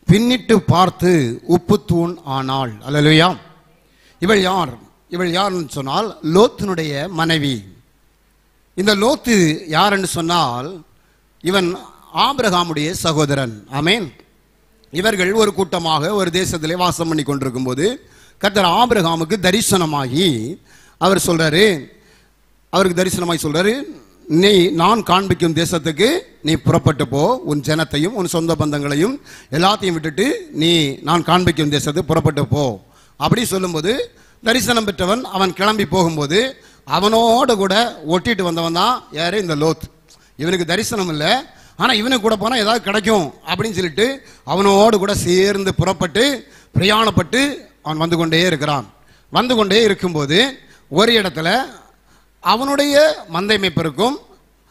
பின்னிட்டு பார்த்து உப்பு தூண் ஆனாள். அல்லேலூயா. இவள் யார்? இவள் யாருன்னு சொன்னால் லோத்தினுடைய மனைவி. இந்த லோத்து யார் என்று சொன்னால் இவன் ஆபிரகாமுடைய சகோதரன். ஆமேன். இவர்கள் ஒரு கூட்டமாக ஒரு தேசத்திலே வாசம் பண்ணி கொண்டிருக்கும் போது கர்த்தர் ஆபிரகாமுக்கு தரிசனமாகி அவர் சொல்றாரு, அவருக்கு தரிசனமாகி சொல்றாரு, நீ நான் காண்பிக்கும் தேசத்துக்கு நீ புறப்பட்டு போ, உன் ஜனத்தையும் உன் சொந்த பந்தங்களையும் எல்லாத்தையும் விட்டுட்டு நீ நான் காண்பிக்கும் தேசத்துக்கு புறப்பட்டு போ அப்படி சொல்லும்போது தரிசனம் பெற்றவன் அவன் கிளம்பி போகும்போது அவனோட கூட ஒட்டிட்டு வந்தவன் தான் யாரு? இந்த லோத். இவனுக்கு தரிசனம் இல்லை, ஆனால் இவனுக்கு கூட போனால் ஏதாவது கிடைக்கும் அப்படின்னு சொல்லிட்டு அவனோடு கூட சேர்ந்து புறப்பட்டு பிரயாணப்பட்டு அவன் வந்து கொண்டே இருக்கிறான். வந்து கொண்டே இருக்கும்போது ஒரு இடத்துல அவனுடைய மந்தை மேய்ப்பருக்கும்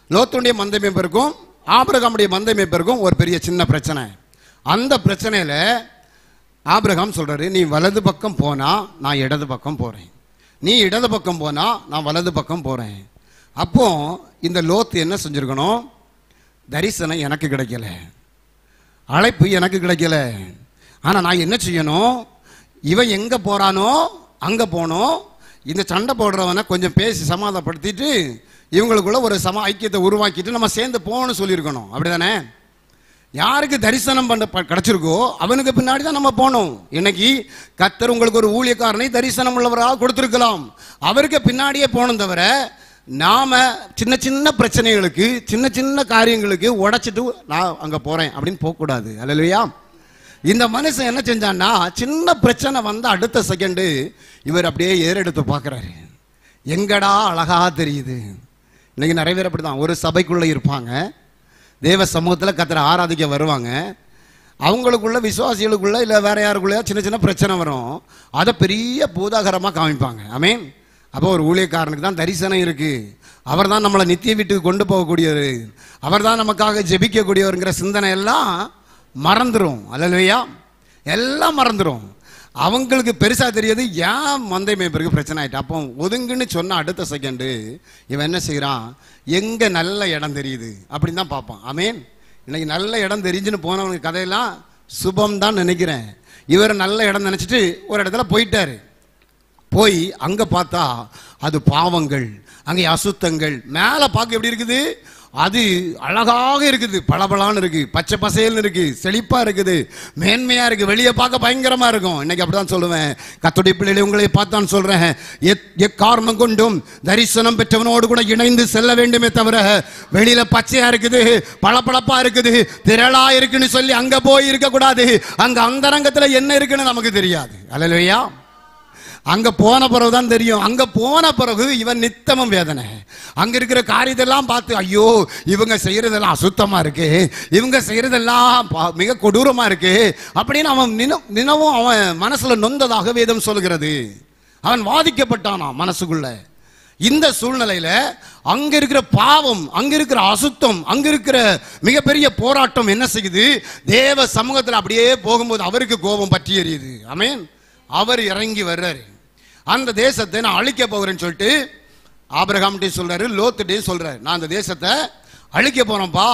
லோத்துடைய மந்தை மேய்ப்பருக்கும் ஆபிரகாமுடைய மந்தை மேய்ப்பருக்கும் ஒரு பெரிய சின்ன பிரச்சனை. அந்த பிரச்சனையில ஆபிரகாம் சொல்றாரு, நீ வலது பக்கம் போனா நான் இடது பக்கம் போறேன், நீ இடது பக்கம் போனா நான் வலது பக்கம் போறேன். அப்போ இந்த லோத்து என்ன செஞ்சிருக்கணும்? தரிசனம் எனக்கு கிடைக்கல, அழைப்பு எனக்கு கிடைக்கல, ஆனா நான் என்ன செய்யணும்? இவன் எங்க போறானோ அங்க போனோம். இந்த சண்டை போடுறவனை கொஞ்சம் பேசி சமாதானப்படுத்திட்டு இவங்களுக்குள்ள ஒரு ஐக்கியத்தை உருவாக்கிட்டு நம்ம சேர்ந்து போகணும்னு சொல்லியிருக்கணும். அப்படிதானே? யாருக்கு தரிசனம் பண்ண கிடைச்சிருக்கோ அவனுக்கு பின்னாடி தான் நம்ம போகணும். இன்னைக்கு கர்த்தர் உங்களுக்கு ஒரு ஊழியக்காரனை தரிசனம் உள்ளவராக கொடுத்திருக்கலாம், அவருக்கு பின்னாடியே போகணும். தவிர நாம சின்ன சின்ன பிரச்சனைகளுக்கு சின்ன சின்ன காரியங்களுக்கு உடைச்சிட்டு நான் அங்க போறேன் அப்படின்னு போகக்கூடாது. அல்லேலூயா. இந்த மனுஷன் என்ன செஞ்சான்னா, சின்ன பிரச்சனை வந்த அடுத்த செகண்டு இவர் அப்படியே ஏறெடுத்து பார்க்குறாரு. எங்கடா அழகா தெரியுது. இன்னைக்கு நிறைய பேர் அப்படிதான் ஒரு சபைக்குள்ளே இருப்பாங்க, தேவ சமூகத்தில் கர்த்தரை ஆராதிக்க வருவாங்க. அவங்களுக்குள்ள விசுவாசிகளுக்குள்ள இல்லை வேற யாருக்குள்ளே சின்ன சின்ன பிரச்சனை வரும், அதை பெரிய பூதாகரமாக காமிப்பாங்க. ஆமீன். அப்போ ஒரு ஊழியக்காரனுக்கு தான் தரிசனம் இருக்கு, அவர் தான் நம்மளை நித்திய வீட்டுக்கு கொண்டு போகக்கூடியவர், அவர் தான் நமக்காக ஜெபிக்கக்கூடியவருங்கிற சிந்தனை எல்லாம் மறந்துடும். அல்லேலூயா. எல்லாம் மறந்துடும். அவங்களுக்கு பெருசா தெரியாது, ஏன் மந்தை மேய்ப்பருக்கு பிரச்சனை ஆயிட்டு. அப்போ ஒதுங்குன்னு சொன்ன அடுத்த செகண்டு இவன் என்ன செய்யறான்? எங்க நல்ல இடம் தெரியுது அப்படின்னு தான் பார்ப்பான். ஆமேன். இன்னைக்கு நல்ல இடம் தெரிஞ்சுன்னு போனவனுக்கு கதையெல்லாம் சுபம் தான் நினைக்கிறேன். இவர் நல்ல இடம் நினைச்சிட்டு ஒரு இடத்துல போயிட்டாரு. போய் அங்க பார்த்தா அது பாவங்கள், அங்கே அசுத்தங்கள். மேல பார்க்க எப்படி இருக்குது? அது அழகாக இருக்குது, பளபளான்னு இருக்கு, பச்சை பசேல்னு இருக்கு, செழிப்பா இருக்குது, மேன்மையா இருக்கு, வெளியே பார்க்க பயங்கரமா இருக்கும். இன்னைக்கு அப்படிதான் சொல்லுவேன். கர்த்தருடைய பிள்ளைகளை உங்களை பார்த்தான் சொல்றேன், எக்காரணம் கொண்டும் தரிசனம் பெற்றவனோடு கூட இணைந்து செல்ல வேண்டுமே தவிர வெளியில பச்சையா இருக்குது, பளபளப்பா இருக்குது, திரளா இருக்குன்னு சொல்லி அங்க போய் இருக்க கூடாது. அங்க அந்தரங்கத்துல என்ன இருக்குன்னு நமக்கு தெரியாது. அல்லேலூயா. அங்க போன பிறகுதான் தெரியும். அங்க போன பிறகு இவன் நித்தமும் வேதனை. அங்க இருக்கிற காரியத்தெல்லாம் பார்த்து ஐயோ இவங்க செய்யறதெல்லாம் அசுத்தமா இருக்கு, இவங்க செய்யறதெல்லாம் மிக கொடூரமா இருக்கு அப்படின்னு அவன் தினமும் அவன் மனசுல நொந்ததாக வேதம் சொல்கிறது. அவன் வாதிக்கப்பட்டானா மனசுக்குள்ள. இந்த சூழ்நிலையில அங்க இருக்கிற பாவம், அங்க இருக்கிற அசுத்தம், அங்க இருக்கிற மிகப்பெரிய போராட்டம் என்ன செய்யுது? தேவ சமூகத்தில் அப்படியே போகும்போது அவருக்கு கோபம் பற்றி எரியுது. ஆமென். அவர் இறங்கி வர்றாரு. அந்த தேசத்தை நான் அழிக்க போகிறேன்னு சொல்லிட்டு ஆபிரகாம்கிட்ட சொல்றாரு, லோத்துட்டே சொல்றாரு, நான் அந்த தேசத்தை அழிக்க போறேன்ப்பா,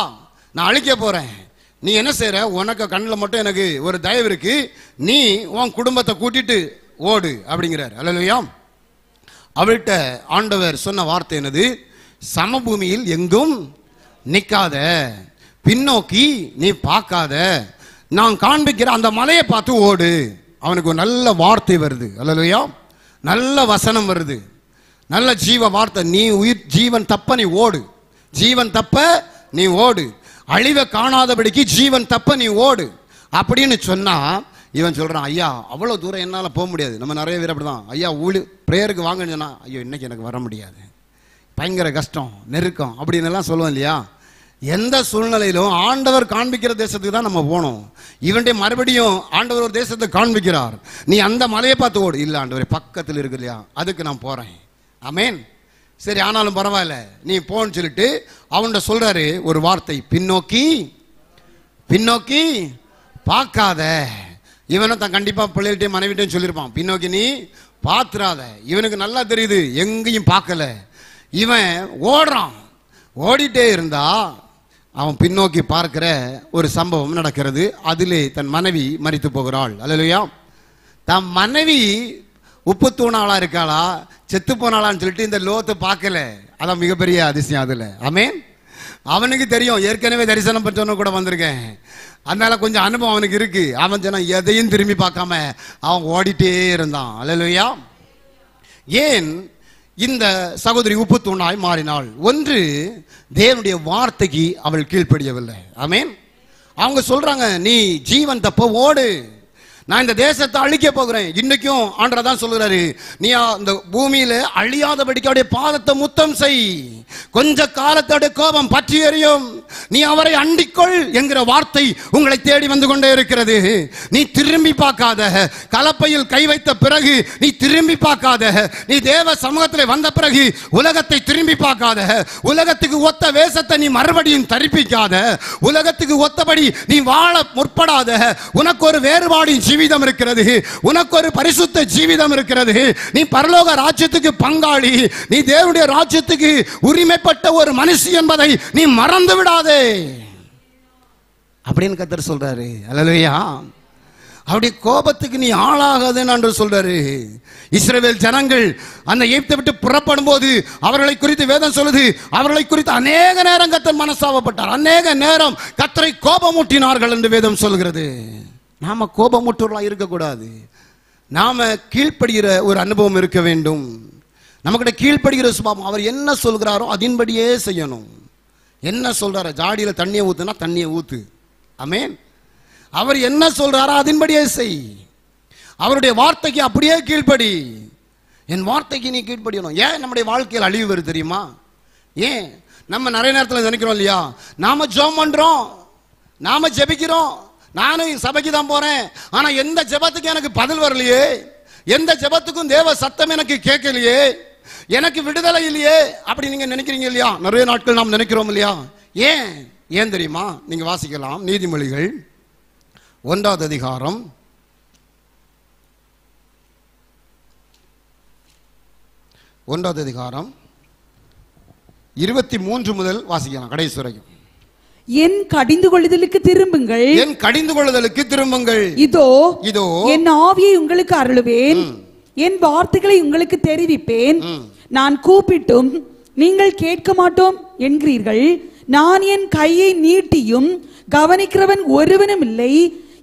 நான் அழிக்க போறேன். நீ என்ன செய்யற? உனக்கு கண்ணில் மட்டும் எனக்கு ஒரு தயவு இருக்கு, நீ உன் குடும்பத்தை கூட்டிட்டு ஓடு அப்படிங்கிறார். அல்லேலூயா. அவள்கிட்ட ஆண்டவர் சொன்ன வார்த்தை என்னது? சமபூமியில் எங்கும் நிற்காத, பின்னோக்கி நீ பார்க்காத, நான் காண்பிக்கிற அந்த மலையை பார்த்து ஓடு. அவனுக்கு ஒரு நல்ல வார்த்தை வருது. அல்லேலூயா. நல்ல வசனம் வருது, நல்ல ஜீவ வார்த்தை. நீ உயிர் ஜீவன் தப்ப நீ ஓடு, ஜீவன் தப்ப நீ ஓடு, அழிவை காணாதபடிக்கு ஜீவன் தப்ப நீ ஓடு அப்படின்னு சொன்னா, இவன் சொல்றான், ஐயா அவ்வளவு தூரம் என்னால போக முடியாது. நம்ம நிறைய பேர் அப்படிதான், ஐயா பிரேயருக்கு வாங்கன்னு சொன்னா, ஐயோ இன்னைக்கு எனக்கு வர முடியாது, பயங்கர கஷ்டம், நெருக்கம் அப்படின்னு எல்லாம் சொல்லுவோம் இல்லையா? எந்த சூழ்நிலையிலும் ஆண்டவர் காண்பிக்கிற தேசத்துக்கு தான் நம்ம போனோம். இவன்டே மறுபடியும் ஆண்டவர் ஒரு தேசத்தை காண்பிக்கிறார், நீ அந்த மலையை பார்த்து ஓடு. இல்லை ஆண்டவரே பக்கத்தில் இருக்கு இல்லையா, அதுக்கு நான் போறேன். ஆமென். சரி, ஆனாலும் பரவாயில்ல நீ போன்னு சொல்லிட்டு அவன்கிட்ட சொல்றாரு ஒரு வார்த்தை, பின்னோக்கி பின்னோக்கி பார்க்காத. இவனை தான் கண்டிப்பா பிள்ளைகிட்டையும் மனைவிட்டையும் சொல்லியிருப்பான், பின்னோக்கி நீ பாத்துறாத. இவனுக்கு நல்லா தெரியுது எங்கேயும் பார்க்கல. இவன் ஓடுறான். ஓடிட்டே இருந்தா அவன் பின்னோக்கி பார்க்கிற ஒரு சம்பவம் நடக்கிறது. அதிலே தன் மனைவி மரித்து போகிறாள். அல்லேலூயா. தன் மனைவி உப்பு தூணாளா இருக்காளா செத்து போனாளான்னு சொல்லிட்டு இந்த லோத்து பார்க்கல. அதான் மிகப்பெரிய அதிசயம் அதுல. ஆமென். அவனுக்கு தெரியும், ஏற்கனவே தரிசனம் பெற்றவனு கூட வந்திருக்கேன், அதனால கொஞ்சம் அனுபவம் அவனுக்கு இருக்கு. அவன் சொன்ன எதையும் திரும்பி பார்க்காம அவன் ஓடிட்டே இருந்தான். அல்லேலூயா. ஏன் இந்த சகோதரி உப்பு தூணாய் மாறினாள்? ஒன்று, தேவனுடைய வார்த்தைக்கு அவள் கீழ்ப்படியவில்லை. ஆமென். அவங்க சொல்றாங்க, நீ ஜீவன் தப்ப ஓடு, நான் இந்த தேசத்தை அழிக்க போகிறேன். இன்னைக்கும் ஆண்டவர் தான் சொல்கிறாரு, நீ அந்த பூமியில அழியாதபடிக்கு அவருடைய பாதத்தை முத்தம் செய், கொஞ்ச காலத்தோட கோபம் பற்றி எரியும், நீ அவரை அண்டிக்கொள் என்கிற வார்த்தை உங்களை தேடி வந்து கொண்டே இருக்கிறது. நீ திரும்பி பார்க்காத, கலப்பையில் கை வைத்த பிறகு நீ திரும்பி பார்க்காத, நீ தேவ சமூகத்தில் வந்த பிறகு உலகத்தை திரும்பி பார்க்காத, உலகத்துக்கு ஒத்த வேஷத்தை நீ மறுபடியும் தரிப்பிக்காத, உலகத்துக்கு ஒத்தபடி நீ வாழ முற்படாத. உனக்கு ஒரு வேறுபாடு ஜீவிதம் இருக்கிறது, உனக்கு ஒரு பரிசுத்த ஜீவிதம் இருக்கிறது. நீ பரலோக ராஜ்யத்துக்கு பங்காளி, நீ தேவனுடைய ராஜ்யத்துக்கு உரிமைப்பட்ட ஒரு மனுஷி என்பதை நீ மறந்து விடாதே அப்படின்னு கர்த்தர் சொல்றாரு. அல்லேலூயா. அவருடைய கோபத்துக்கு நீ ஆளாகாதேன்னு என்று சொல்றாரு. இஸ்ரவேல் ஜனங்கள் அந்த எகிப்தை விட்டு புறப்படும் போது அவர்களை குறித்து வேதம் சொல்லுது, அவர்களை குறித்து அநேக நேரம் கர்த்தர் மனஸ்தாபப்பட்டார், அநேக நேரம் கர்த்தரை கோபமூட்டினார்கள் என்று வேதம் சொல்கிறது. நாம கோபமுற்றவர்களாக இருக்கக்கூடாது, நாம கீழ்ப்படுகிற ஒரு அனுபவம் இருக்க வேண்டும். நமக்கிட்ட கீழ்ப்படுகிற சுபாவம், அவர் என்ன சொல்கிறாரோ அதன்படியே செய்யணும். என்ன சொல்றாரோ, ஜாடியில் தண்ணியை ஊத்துனா தண்ணியை ஊத்து. ஆமென். அவர் என்ன சொல்றாரோ அதன்படியே செய், அவருடைய வார்த்தைக்கு அப்படியே கீழ்ப்படி. என் வார்த்தைக்கு நீ கீழ்ப்படியணும். ஏன் நம்முடைய வாழ்க்கையில் அழிவு வருது தெரியுமா? ஏன் நம்ம நிறைய நேரத்தில் நினைக்கிறோம் இல்லையா, நாம ஜெபம் பண்றோம், நாம ஜெபிக்கிறோம், நானும் சபைக்கு தான் போறேன், ஆனா எந்த ஜெபத்துக்கு எனக்கு பதில் வரலையே, எந்த ஜெபத்துக்கும் தேவ சத்தம் எனக்கு கேட்கலையே, எனக்கு விடுதலை இல்லையே அப்படி நீங்க நினைக்கிறீங்க இல்லையா? நிறைய நாட்கள் நாம் நினைக்கிறோம் இல்லையா? ஏன் தெரியுமா? நீங்க வாசிக்கலாம், நீதிமொழிகள் 1ஆம் அதிகாரம் 23 முதல் வாசிக்கலாம் கடைசி வரைக்கும். என் கடிந்து கொள்ளுதலுக்கு திரும்புங்கள், என் கடிந்து கொள்ளுதலுக்கு திரும்புங்கள், இதோ இதோ என் ஆவியை உங்களுக்கு அருளுவேன், என் வார்த்தைகளை உங்களுக்கு தெரிவிப்பேன். நான் கூப்பிட்டும் நீங்கள் கேட்க மாட்டோம் என்கிறீர்கள், நான் என் கையை நீட்டியும் கவனிக்கிறவன் ஒருவனும் இல்லை.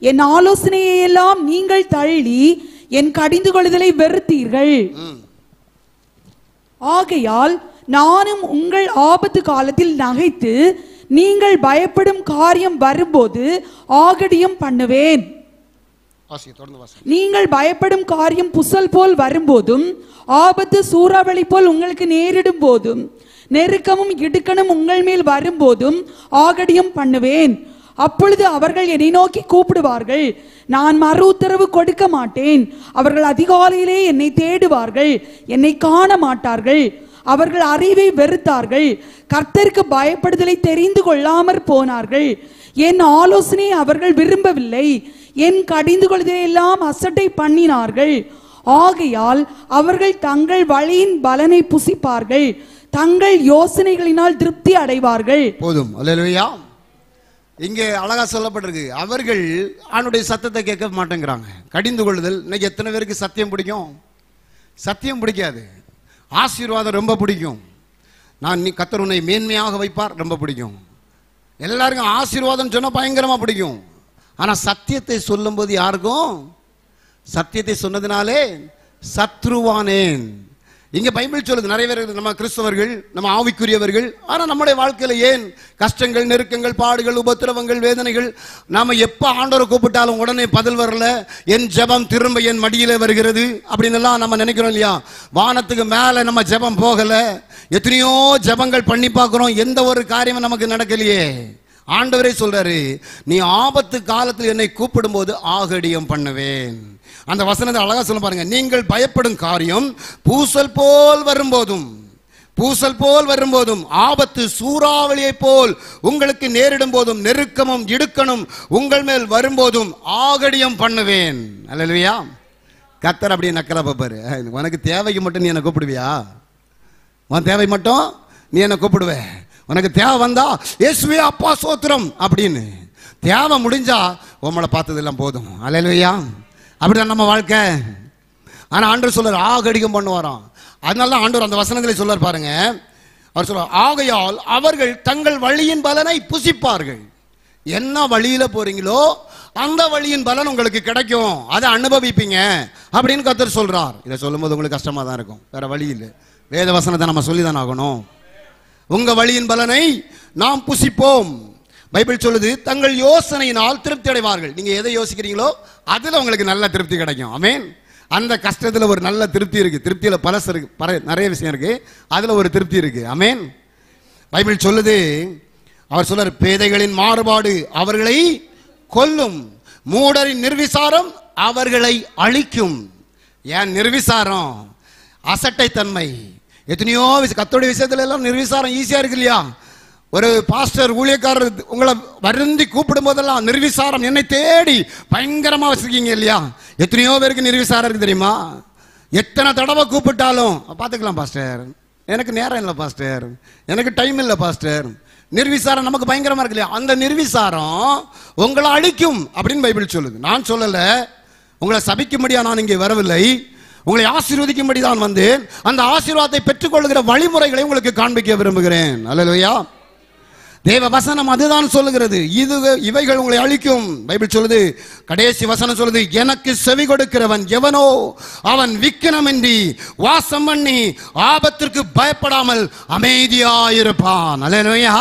என் ஆலோசனையை எல்லாம் நீங்கள் தள்ளி என் கடிந்து கொள்ளுதலை வெறுத்தீர்கள். ஆகையால் நானும் உங்கள் ஆபத்து காலத்தில் நகைத்து நீங்கள் பயப்படும் காரியம் வரும்போது ஆகடியம் பண்ணுவேன். நீங்கள் பயப்படும் காரியம் புசல் போல் வரும்போதும் ஆபத்து சூறாவளி போல் உங்களுக்கு நேரிடும் போதும் நெருக்கமும் இடுக்கணும் உங்கள் மேல் வரும்போதும் ஆகடியம் பண்ணுவேன். அப்பொழுது அவர்கள் என்னை நோக்கி கூப்பிடுவார்கள், நான் மறு உத்தரவு கொடுக்க மாட்டேன். அவர்கள் அதிகாலையிலே என்னை தேடுவார்கள், என்னை காண மாட்டார்கள். அவர்கள் அறிவை வெறுத்தார்கள், கர்த்தருக்கு பயப்படுதலை தெரிந்து கொள்ளாமற் போனார்கள். என் ஆலோசனையை அவர்கள் விரும்பவில்லை, என் கடிந்து கொள்வதையெல்லாம் அசட்டை பண்ணினார்கள். ஆகையால் அவர்கள் தங்கள் வழியின் பலனை புசிப்பார்கள், தங்கள் யோசனைகளினால் திருப்தி அடைவார்கள். போதும். அல்லேலூயா. இங்கே அழகா சொல்லப்பட்டிருக்கு, அவர்கள் ஆணுடைய சத்தத்தை கேட்க மாட்டேங்கிறாங்க. கடிந்து கொள்ளுதல். இன்னைக்கு எத்தனை பேருக்கு சத்தியம் பிடிக்கும்? சத்தியம் பிடிக்காது. ஆசீர்வாதம் ரொம்ப பிடிக்கும். நீ கர்த்தர் உன்னை மேன்மையாக வைப்பார் ரொம்ப பிடிக்கும். எல்லாருக்கும் ஆசீர்வாதம் சொன்னா பயங்கரமா பிடிக்கும். ஆனா சத்தியத்தை சொல்லும்போது யாருக்கும்? சத்தியத்தை சொன்னதுனாலே சத்ருவானேன். இங்க பைபிள் சொல்லுது, நிறைய பேர் நம்ம கிறிஸ்தவர்கள், நம்ம ஆவிக்குரியவர்கள், ஆனா நம்முடைய வாழ்க்கையில ஏன் கஷ்டங்கள், நெருக்கங்கள், பாடுகள், உபத்திரவங்கள், வேதனைகள்? நாம எப்ப ஆண்டவரை கூப்பிட்டாலும் உடனே பதில் வரல, என் ஜெபம் திரும்ப என் மடியிலே வருகிறது அப்படின்னு எல்லாம் நம்ம நினைக்கிறோம் இல்லையா? வானத்துக்கு மேல நம்ம ஜெபம் போகல. எத்தனையோ ஜெபங்கள் பண்ணி பார்க்கிறோம், எந்த ஒரு காரியமும் நமக்கு நடக்கலையே. ஆண்டவரே சொல்றாரு, நீ ஆபத்து காலத்தில் என்னை கூப்பிடும் போது ஆகடியம் பண்ணுவேன். அந்த வசனத்தை அழகா சொல்ல பாருங்க. நீங்கள் பயப்படும் காரியம் பூசல் போல் வரும்போதும் ஆபத்து சூறாவளியை போல் உங்களுக்கு நேரிடும் போதும் நெருக்கமும் இடுக்கணும் உங்கள் மேல் வரும்போதும் ஆகடியம் பண்ணுவேன். அல்லேலூயா. கர்த்தர் அப்படியே நக்கலா பாப்பாரு. உனக்கு தேவைக்கு மட்டும் நீ என்ன கூப்பிடுவியா? உன் தேவை மட்டும் நீ என்ன கூப்பிடுவ. உனக்கு தேவை வந்தா இயேசுவே அப்பா சோத்திரம் அப்படின்னு. தேவை முடிஞ்சா உம்மளை பார்த்ததெல்லாம் போதும். அல்லேலூயா. அப்படிதான் நம்ம வாழ்க்கை. ஆனா ஆண்டவர் சொல்றார், ஆகடிகம் பண்ணுவாராம். அதனால ஆண்டவர் அந்த வசனங்களை சொல்றார் பாருங்க. அவர் சொல்றார், ஆகையால் அவர்கள் தங்கள் வழியின் பலனை புசிப்பார்கள். என்ன வழியில போறீங்களோ அந்த வழியின் பலன் உங்களுக்கு கிடைக்கும், அதை அனுபவிப்பீங்க அப்படின்னு கர்த்தர் சொல்றார். இதை சொல்லும்போது உங்களுக்கு கஷ்டமா தான் இருக்கும், வேற வழி இல்லை. வேத வசனத்தை நம்ம சொல்லிதான் ஆகணும். உங்க வழியின் பலனை நாம் புசிப்போம். பைபிள் சொல்லுது, தங்கள் யோசனையினால் திருப்தி அடைவார்கள். நீங்க எதை யோசிக்கிறீங்களோ அதுல உங்களுக்கு நல்ல திருப்தி கிடைக்கும். ஆமென். அந்த கஷ்டத்துல ஒரு நல்ல திருப்தி இருக்கு. திருப்தியில பலசு இருக்கு, நிறைய விஷயம் இருக்கு, அதுல ஒரு திருப்தி இருக்கு. ஆமென். பைபிள் சொல்லுது, அவர் சொல்றார், பேதைகளின் மாறுபாடு அவர்களை கொல்லும், மூடரின் நிர்விசாரம் அவர்களை அழிக்கும். ஏன் நிர்விசாரம்? அசட்டை தன்மை. எத்தனையோ கர்த்தருடைய விஷயத்துல எல்லாம் நிர்விசாரம் ஈஸியா இருக்கு இல்லையா? ஒரு பாஸ்டர் ஊழியக்காரர் உங்களை வருந்தி கூப்பிடும் போதெல்லாம் நிர்விசாரம், என்னை தேடி பயங்கரமா வச்சிருக்கீங்க இல்லையா? எத்தனையோ பேருக்கு நிர்விசாரம் இருக்கு தெரியுமா? எத்தனை தடவை கூப்பிட்டாலும் பார்த்துக்கலாம் பாஸ்டர், எனக்கு நேரம் இல்லை பாஸ்டர், எனக்கு டைம் இல்லை பாஸ்டர். நிர்விசாரம் நமக்கு பயங்கரமா இருக்கு இல்லையா? அந்த நிர்விசாரம் உங்களை அழிக்கும் அப்படின்னு பைபிள் சொல்லுது. நான் சொல்லல, உங்களை சபிக்கும்படியா நான் இங்கே வரவில்லை, உங்களை ஆசீர்வதிக்கும்படி தான் வந்தேன். அந்த ஆசீர்வாதத்தை பெற்றுக்கொள்கிற வழிமுறைகளை உங்களுக்கு காண்பிக்க விரும்புகிறேன். அல்லேலூயா. தேவ வசனம் அதுதான் சொல்லுகிறது. இவைகள் உங்களை அழிக்கும். பைபிள் சொல்லுது, கடைசி வசனம் சொல்லுது, எனக்கு செவி கொடுக்கிறவன் எவனோ அவன் விக்கினமின்றி வாசம் பண்ணி ஆபத்திற்கு பயப்படாமல் அமைதியாயிருப்பான். அல்லேலூயா.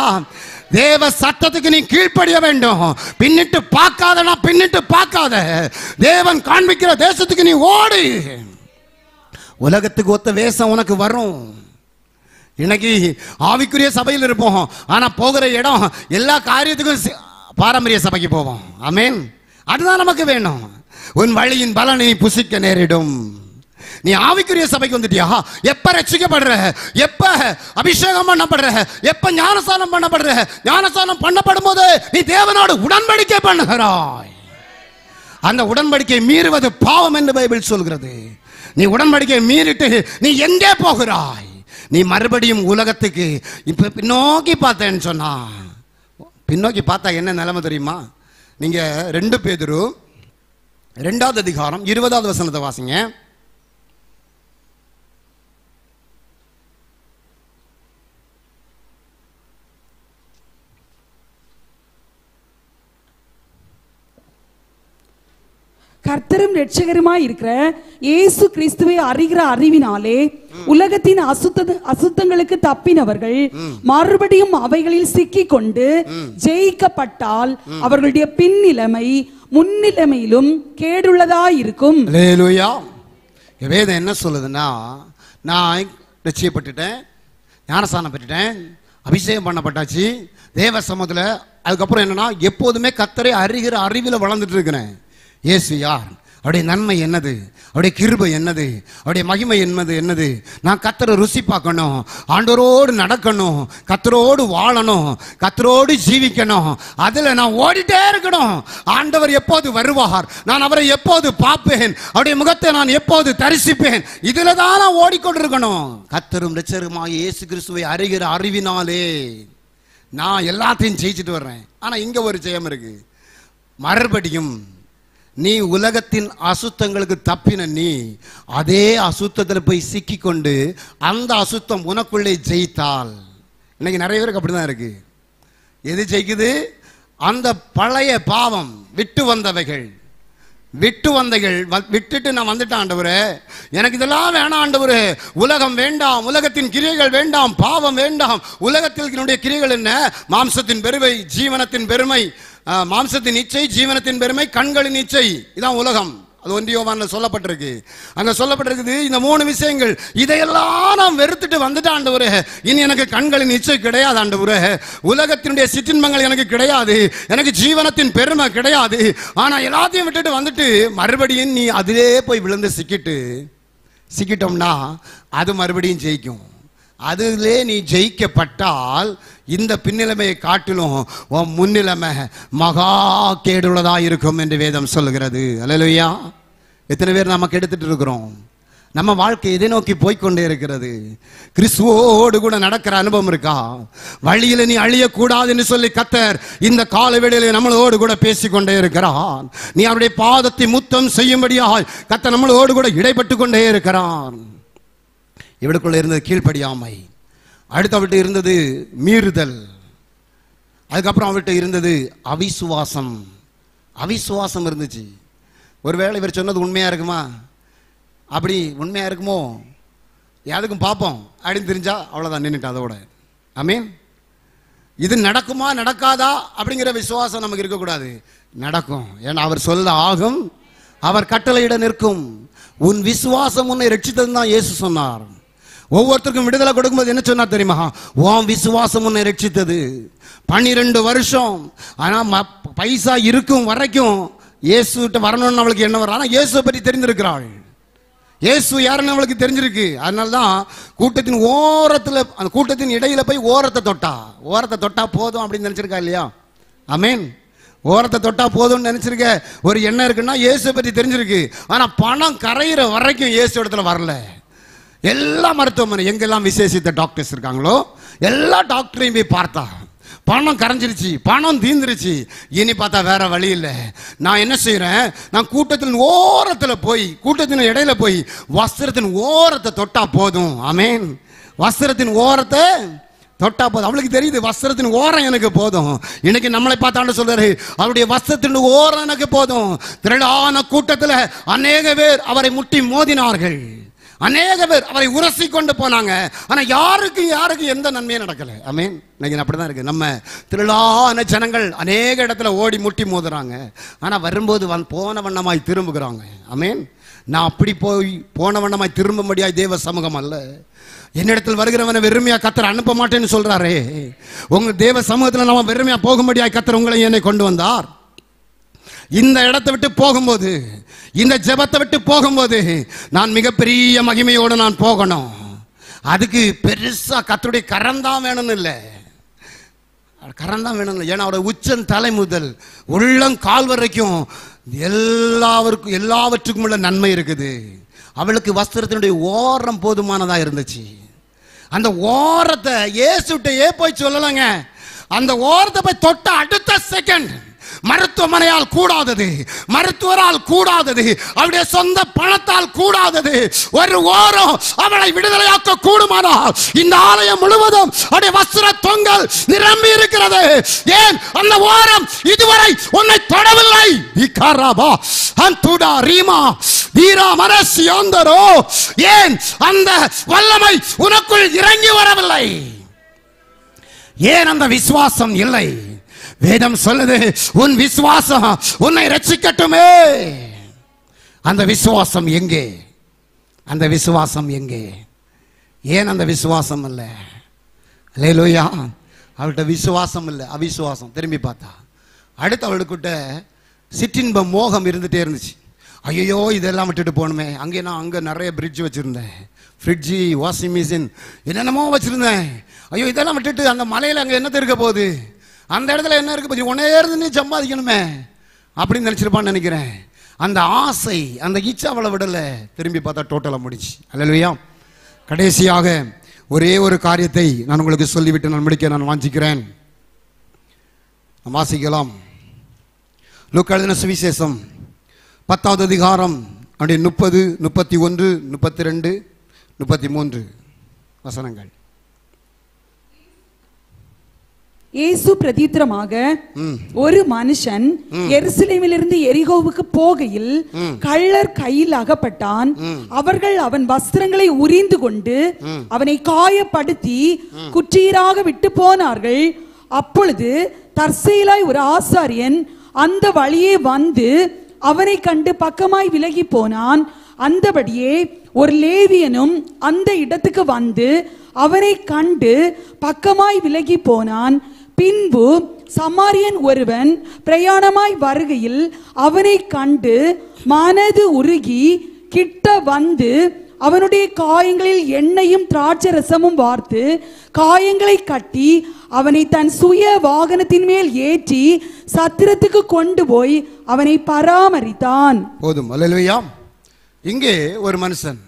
தேவ சத்தத்துக்கு நீ கீழ்ப்படிய வேண்டும். பின்னிட்டு பார்க்காதனா, பின்னிட்டு பார்க்காத. தேவன் காண்பிக்கிற தேசத்துக்கு நீ ஓடு. உலகத்துக்கு ஒத்த வேஷம் உனக்கு வரும். இன்னைக்கு ஆவிக்குரிய சபையில் இருப்போம், ஆனா போகிற இடம் எல்லா காரியத்துக்கும் பாரம்பரிய சபைக்கு போவோம். ஆமென். அதுதான் நமக்கு வேணும். உன் வழியின் பலனை புசிக்க நேரிடும். நீ ஆவிக்குரிய சபைக்கு வந்துட்டியா? எப்ப ரட்சிக்கப்படுற, எப்ப அபிஷேகம் பண்ணப்படுற, எப்ப ஞானஸ்நானம் பண்ணப்படுற, ஞானஸ்நானம் பண்ணப்படும் போது நீ தேவனோடு உடன்படிக்கை பண்ணுகிறாய். அந்த உடன்படிக்கை மீறுவது பாவம் என்று பைபிள் சொல்கிறது. நீ உடன்படிக்கை மீறிட்டு நீ எங்கே போகிறாய்? நீ மறுபடியும் உலகத்துக்கு இப்ப பின்னோக்கி பார்த்தேன்னு சொன்னா, பின்னோக்கி பார்த்தா என்ன நிலைமை தெரியுமா? நீங்க 2 பேதுரு 2வது அதிகாரம் 20வது வசனத்தை வாசிங்க. கர்த்தரும் இரட்சகருமாய் இருக்கிற இயேசு கிறிஸ்துவை அறிகிற அறிவினாலே உலகத்தின் அசுத்தங்களுக்கு தப்பினவர்கள் மறுபடியும் அவைகளில் சிக்கிக் கொண்டு ஜெயிக்கப்பட்டால் அவர்களுடைய பின்னிலைமை முன்னிலைமையிலும் கேடுள்ளதாயிருக்கும். அல்லேலூயா. வேதம் என்ன சொல்லுதுன்னா, நான் ரட்சிக்கப்பட்டுட்டேன், ஞானஸ்நானம் பெற்றுட்டேன், அபிஷேகம் பண்ணப்பட்டாச்சு தேவ சமூகத்தில். அதுக்கப்புறம் என்னன்னா, எப்போதுமே கர்த்தரை அறிகிற அறிவில் வளர்ந்துட்டு இருக்கிறேன். இயேசு யார், அவருடைய நன்மை என்னது, அவருடைய கிருபை என்னது, அவருடைய மகிமை என்னது. நான் கர்த்தரை ருசி பார்க்கணும், ஆண்டவரோடு நடக்கணும், கர்த்தரோடு வாழணும், கர்த்தரோடு ஜீவிக்கணும். அதில் நான் ஓடிட்டே இருக்கணும். ஆண்டவர் எப்போது வருவார், நான் அவரை எப்போது பார்ப்பேன், அவருடைய முகத்தை நான் எப்போது தரிசிப்பேன், இதில் தான் நான் ஓடிக்கொண்டிருக்கணும். கர்த்தரும் இரட்சகருமாகிய இயேசு கிறிஸ்துவை அறிகிற அறிவினாலே நான் எல்லாத்தையும் ஜெயிச்சுட்டு வர்றேன். ஆனால் இங்கே ஒரு ஜெயம் இருக்கு. மறுபடியும் நீ உலகத்தின் அசுத்தங்களுக்கு தப்பின நீ அதே அசுத்தத்தில் போய் சிக்கிக்கொண்டு அந்த அசுத்தம் உனக்குள்ளே ஜெயித்தால், இன்னைக்கு நிறைய பேருக்கு அப்படிதான் இருக்கு. எது ஜெயிக்குது? அந்த பழைய பாவம், விட்டு வந்தவைகள் விட்டுட்டு நான் வந்துட்டேன் ஆண்டவரே, எனக்கு இதெல்லாம் வேணாம் ஆண்டவரே, உலகம் வேண்டாம், உலகத்தின் கிரியைகள் வேண்டாம், பாவம் வேண்டாம். உலகத்தினுடைய கிரியைகள் என்ன? மாம்சத்தின் பெருமை, ஜீவனத்தின் பெருமை, மாம்சத்தின் இச்சை, ஜீவனத்தின் பெருமை, கண்களின் இச்சை, இதான் உலகம். அது 1 யோவான்ல சொல்லப்பட்டிருக்கு. அங்க சொல்லப்பட்டிருக்குது இந்த 3 விஷயங்கள். இதையெல்லாம் நான் வெறுத்துட்டு வந்துட்டு ஆண்டவரே, இனி எனக்கு கண்களின் இச்சை கிடையாது ஆண்டவரே, உலகத்தினுடைய சிற்றின்பங்கள் எனக்கு கிடையாது, எனக்கு ஜீவனத்தின் பெருமை கிடையாது. ஆனா எல்லாத்தையும் விட்டுட்டு வந்துட்டு மறுபடியும் நீ அதிலே போய் விழுந்து சிக்கிட்டோம்னா அது மறுபடியும் ஜெயிக்கும். அதிலே நீ ஜெயிக்கப்பட்டால் இந்த பின்னிலைமையை காட்டிலும் உன் முன்னிலைமை மகா கேடுள்ளதாக இருக்கும் என்று வேதம் சொல்லுகிறது. அல்லேலூயா. எத்தனை பேர் நம்ம கெடுத்துட்டு இருக்கிறோம்? நம்ம வாழ்க்கை எதை நோக்கி போய்கொண்டே இருக்கிறது? கிறிஸ்துவோடு கூட நடக்கிற அனுபவம் இருக்கா? வழியில நீ அழியக்கூடாது என்று சொல்லி கர்த்தர் இந்த கால வேளையிலே நம்மளோடு கூட பேசிக்கொண்டே இருக்கிறான். நீ அவருடைய பாதத்தை முத்தம் செய்யும்படியாய் கர்த்தர் நம்மளோடு கூட இடைப்பட்டு கொண்டே இருக்கிறான். இவளுக்குள்ள இருந்தது கீழ்ப்படியாமை, அடுத்து அவள்கிட்ட இருந்தது மீறுதல், அதுக்கப்புறம் அவள்கிட்ட இருந்தது அவிசுவாசம் இருந்துச்சு. ஒருவேளை இவர் சொன்னது உண்மையா இருக்குமா? அப்படி உண்மையா இருக்குமோ, யாருக்கும் பார்ப்போம் அப்படின்னு தெரிஞ்சா அவ்வளோதான், நின்றுட்டு அதோட. ஆமீன். இது நடக்குமா நடக்காதா அப்படிங்கிற விசுவாசம் நமக்கு இருக்கக்கூடாது. நடக்கும். ஏன்னா அவர் சொல்ல ஆகும், அவர் கட்டளையிட நிற்கும். உன் விசுவாசம் உன்னை ரட்சித்தது தான் இயேசு சொன்னார். ஒவ்வொருத்தருக்கும் விடுதலை கொடுக்கும்போது என்ன சொன்னா தெரியுமா? உன் விசுவாசம் உன்னை ரட்சித்தது. 12 வருஷம் ஆனா பைசா இருக்கும் வரைக்கும் இயேசுகிட்ட வரணும்னு அவளுக்கு என்ன வரும்? ஆனால் இயேசுவை பற்றி தெரிந்திருக்கிறாள். இயேசு யாருன்னு அவளுக்கு தெரிஞ்சிருக்கு. அதனால தான் கூட்டத்தின் ஓரத்தில், அந்த கூட்டத்தின் இடையில போய் ஓரத்தை தொட்டா போதும் அப்படின்னு நினைச்சிருக்கா இல்லையா? ஆமேன். ஓரத்தை தொட்டா போதும்னு நினைச்சிருக்க ஒரு எண்ணம் இருக்குன்னா இயேசுவை பற்றி தெரிஞ்சிருக்கு. ஆனால் பணம் கரையிற வரைக்கும் இயேசு இடத்துல வரல. எல்லா மருத்துவமனை எங்கெல்லாம் விசேஷித்த டாக்டர்ஸ் இருக்காங்களோ எல்லா டாக்டரையும் போய் பார்த்தா பணம் கரைஞ்சிருச்சு, பணம் தீந்துருச்சு. இனி பார்த்தா வேற வழி இல்லை. நான் என்ன செய்யறேன்? நான் கூட்டத்தின் ஓரத்தில் போய், கூட்டத்தின் இடையில போய் வஸ்திரத்தின் ஓரத்தை தொட்டா போதும். ஆமேன். வஸ்திரத்தின் ஓரத்தை தொட்டா போதும். அவளுக்கு தெரியுது வஸ்திரத்தின் ஓரம் எனக்கு போதும். இன்னைக்கு நம்மளை பார்த்தாண்டு சொல்றாரு, அவருடைய வஸ்திரத்தின் ஓரம் எனக்கு போதும். திரளான கூட்டத்தில் அநேக பேர் அவரை முட்டி மோதினார்கள், அநேக பேர் அவரை உரசி கொண்டு போனாங்க. ஆனா யாருக்கு எந்த நன்மையும் நடக்கல. ஆமீன். இன்னைக்கு அப்படிதான் இருக்கு. நம்ம திரளான ஜனங்கள் அநேக இடத்துல ஓடி முட்டி மோதுறாங்க, ஆனா வரும்போது போன வண்ணமாய் திரும்புகிறாங்க. ஆமீன். நான் அப்படி போய் போன வண்ணமாய் திரும்பும்படியாய் தேவ சமூகம் அல்ல. என்னிடத்தில் வருகிறவனை வெறுமையா கர்த்தர் அனுப்ப மாட்டேன்னு சொல்றாரே. உங்க தேவ சமூகத்தில் நம்ம வெறுமையா போகும்படியாய் கர்த்தர் உங்களை என்னை கொண்டு வந்தார். இந்த இடத்தை விட்டு போகும்போது, இந்த ஜெபத்தை விட்டு போகும்போது நான் மிகப்பெரிய மகிமையோடு நான் போகணும். அதுக்கு பெருசா கர்த்தருடைய கரம்தான் வேணும்னு இல்லை, கரம்தான் வேணும். ஏன்னா அவருடைய உச்சன் தலை முதல் உள்ளம் கால் வரைக்கும் எல்லாவற்றுக்கும் உள்ள நன்மை இருக்குது. அவளுக்கு வஸ்திரத்தினுடைய ஓரம் போதுமானதா இருந்துச்சு. அந்த ஓரத்தை இயேசுட்டே போய் சொல்லலங்க. அந்த ஓரத்தை போய் தொட்ட அடுத்த செகண்ட் மருத்துவமனையால் கூடாதது, மருத்துவரால் கூடாதது, அவருடைய சொந்த பணத்தால் கூடாதது, ஒரு ஓரம் அவளை விடுதலையாக்க கூடுமானால் இந்த ஆலயம் முழுவதும் அவருடைய வஸ்திர தொங்கல் நிரம்பி இருக்கிறது. ஏன் அந்த ஓரம் இதுவரை உன்னை தொடவில்லை? ஏன் அந்த வல்லமை உனக்குள் இறங்கி வரவில்லை? ஏன் அந்த விசுவாசம் இல்லை? வேதம் சொல்லுது, உன் விசுவாசம் உன்னை ரட்சிக்கட்டுமே. அந்த விசுவாசம் எங்கே? அந்த விசுவாசம் எங்கே? ஏன் அந்த விசுவாசம் இல்ல? அல்லேலூயா. அவள்கிட்ட விசுவாசம் இல்லை, அவிசுவாசம். திரும்பி பார்த்தா அடுத்து அவளுக்கிட்ட சிற்றின்ப மோகம் இருந்துட்டே இருந்துச்சு. ஐயோ இதெல்லாம் விட்டுட்டு போகணுமே. அங்கே நான் அங்கே நிறைய பிரிட்ஜ் வச்சுருந்தேன், ஃப்ரிட்ஜு, வாஷிங் மிஷின், என்னென்னமோ வச்சுருந்தேன். ஐயோ இதெல்லாம் விட்டுட்டு அந்த மலையில் அங்கே என்ன இருக்க போகுது, அந்த இடத்துல என்ன இருக்க போகுது, உடனே இருந்து நீ சம்பாதிக்கணுமே அப்படின்னு நினச்சிருப்பான்னு நினைக்கிறேன். அந்த ஆசை, அந்த இச்சை அவளை விடலை. திரும்பி பார்த்தா டோட்டலாக முடிச்சு. அல்லேலூயா. கடைசியாக ஒரே ஒரு காரியத்தை நான் உங்களுக்கு சொல்லிவிட்டு நான் முடிக்க நான் வாஞ்சிக்கிறேன். வாசிக்கலாம். லூக்கா எழுதின சுவிசேஷம் 10வது அதிகாரம் 30, 31, 32, 33 வசனங்கள். இயேசு பிரதித்திரமாக, ஒரு மனுஷன் எருசலேமிலிருந்து எரிகோவுக்கு போகையில் கள்ளர் கையில் அகப்பட்டான். அவர்கள் அவன் வஸ்திரங்களை உரிந்து கொண்டு அவனை காயப்படுத்தி குற்றீராக விட்டு போனார்கள். அப்பொழுது தற்செயலாய் ஒரு ஆசாரியன் அந்த வழியே வந்து அவனை கண்டு பக்கமாய் விலகி போனான். அந்தபடியே ஒரு லேவியனும் அந்த இடத்துக்கு வந்து அவனை கண்டு பக்கமாய் விலகி போனான். பின்பு சமாரியன் ஒருவன் பிரயாணமாய் வருகையில் அவனை கண்டு மனது உருகி கிட்ட வந்து அவனுடைய காயங்களில் எண்ணெயும் திராட்சை ரசமும் வார்த்து காயங்களை கட்டி அவனை தன் சுய வாகனத்தின் மேல் ஏற்றி சத்திரத்துக்கு கொண்டு போய் அவனை பராமரித்தான். போதும். அல்லேலூயா. இங்கே ஒரு மனுஷன்,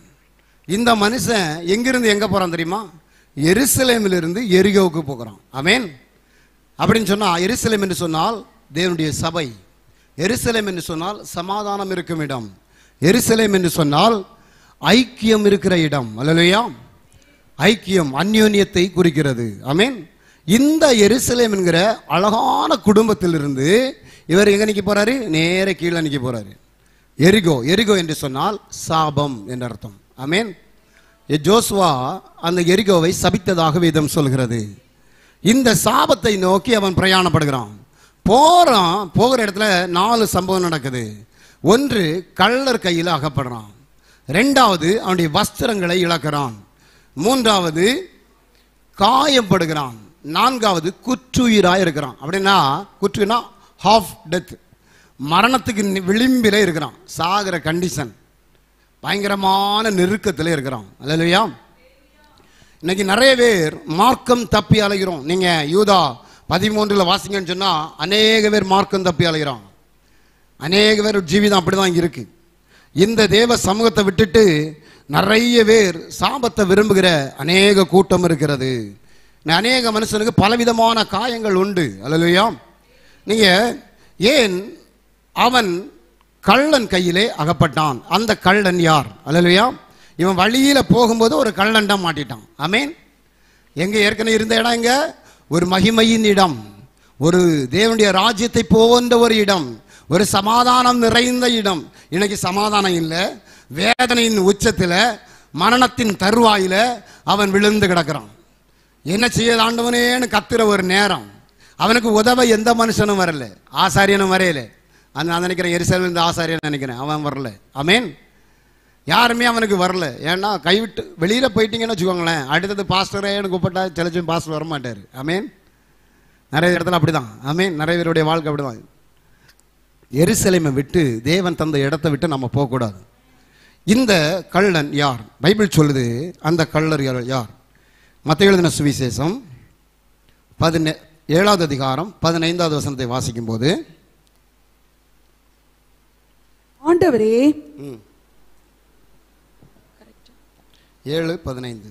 இந்த மனுஷன் எங்கிருந்து எங்க போறான் தெரியுமா? எருசலேமிலிருந்து எரிகோவுக்கு போகிறான். ஆமென். அப்படின்னு சொன்னா, எருசலேம் என்று சொன்னால் தேவனுடைய சபை, எருசலேம் என்று சொன்னால் சமாதானம் இருக்கும் இடம், எருசலேம் என்று சொன்னால் ஐக்கியம் இருக்கிற இடம். அல்லேலூயா. ஐக்கியம், அந்யோன்யத்தை குறிக்கிறது. ஆமென். இந்த எருசலேம் என்கிற அழகான குடும்பத்திலிருந்து இவர் எங்க நிக்க போறாரு? நேர கீழே நிக்க போறாரு. எரிகோ. எரிகோ என்று சொன்னால் சாபம் என்ற அர்த்தம். ஆமென். ஜோசுவா அந்த எரிகோவை சபித்ததாக வேதம் சொல்கிறது. இந்த சாபத்தை நோக்கி அவன் பிரயாணப்படுகிறான். போகிற இடத்துல 4 சம்பவம் நடக்குது. ஒன்று, கள்ளர் கையில் அகப்படுறான். 2வது, அவனுடைய வஸ்திரங்களை இழக்கிறான். 3வது, காயப்படுகிறான். 4வது, குற்றுயிராக இருக்கிறான். அப்படின்னா குற்றுனா ஹாஃப் டெத், மரணத்துக்கு விளிம்பில இருக்கிறான், சாகிற கண்டிஷன், பயங்கரமான நெருக்கத்தில் இருக்கிறான். அல்லேலூயா. இன்னைக்கு நிறைய பேர் மார்க்கம் தப்பி அலைகிறோம். நீங்க யூதா 13 வாசிங்கன்னு சொன்னா அநேக பேர் மார்க்கம் தப்பி அலைகிறான். அநேக பேர் ஜீவிதம் அப்படிதான் இருக்கு. இந்த தேவ சமூகத்தை விட்டுட்டு நிறைய பேர் சாபத்தை விரும்புகிற அநேக கூட்டம் இருக்கிறது. அநேக மனுஷனுக்கு பலவிதமான காயங்கள் உண்டு. அல்லேலூயா. நீங்க ஏன் அவன் கள்ளன் கையிலே அகப்பட்டான்? அந்த கள்ளன் யார்? அல்லேலூயா. இவன் வழியில போகும்போது ஒரு கள்ளன்டா மாட்டிட்டான். ஆமென். எங்க ஏற்கனவே இருந்த இடம் எங்க? ஒரு மகிமையின் இடம், ஒரு தேவனுடைய ராஜ்யத்தை போன்ற ஒரு இடம், ஒரு சமாதானம் நிறைந்த இடம். இன்னைக்கு சமாதானம் இல்லை, வேதனையின் உச்சத்தில், மரணத்தின் தருவாயில அவன் விழுந்து கிடக்கிறான். என்ன செய்ய ஆண்டவனேன்னு கத்துற ஒரு நேரம். அவனுக்கு உதவ எந்த மனுஷனும் வரல, ஆசாரியனும் வரையல. நான் நினைக்கிறேன் எருசலேமில் இந்த ஆசாரியன் நினைக்கிறேன், அவன் வரல. ஆமென். யாருமே அவனுக்கு வரல. ஏன்னா கைவிட்டு வெளியில போயிட்டீங்கன்னு வச்சுக்கோங்களேன், அடுத்தது பாஸ்டரேன்னு கூப்பிட்டா சிலச்சும் பாஸ்டர் வரமாட்டார். ஆமென். நிறைய இடத்துல அப்படிதான். ஆமென். நிறைய பேருடைய வாழ்க்கை அப்படிதான். எருசலேமை விட்டு, தேவன் தந்த இடத்தை விட்டு நம்ம போகக்கூடாது. இந்த கள்ளன் யார்? பைபிள் சொல்லுது அந்த கள்ளர் யார்? மத்தேயு எழுதின சுவிசேஷம் 17வது அதிகாரம் 15வது வசனத்தை வாசிக்கும் போது, ஆண்டவரே 7:15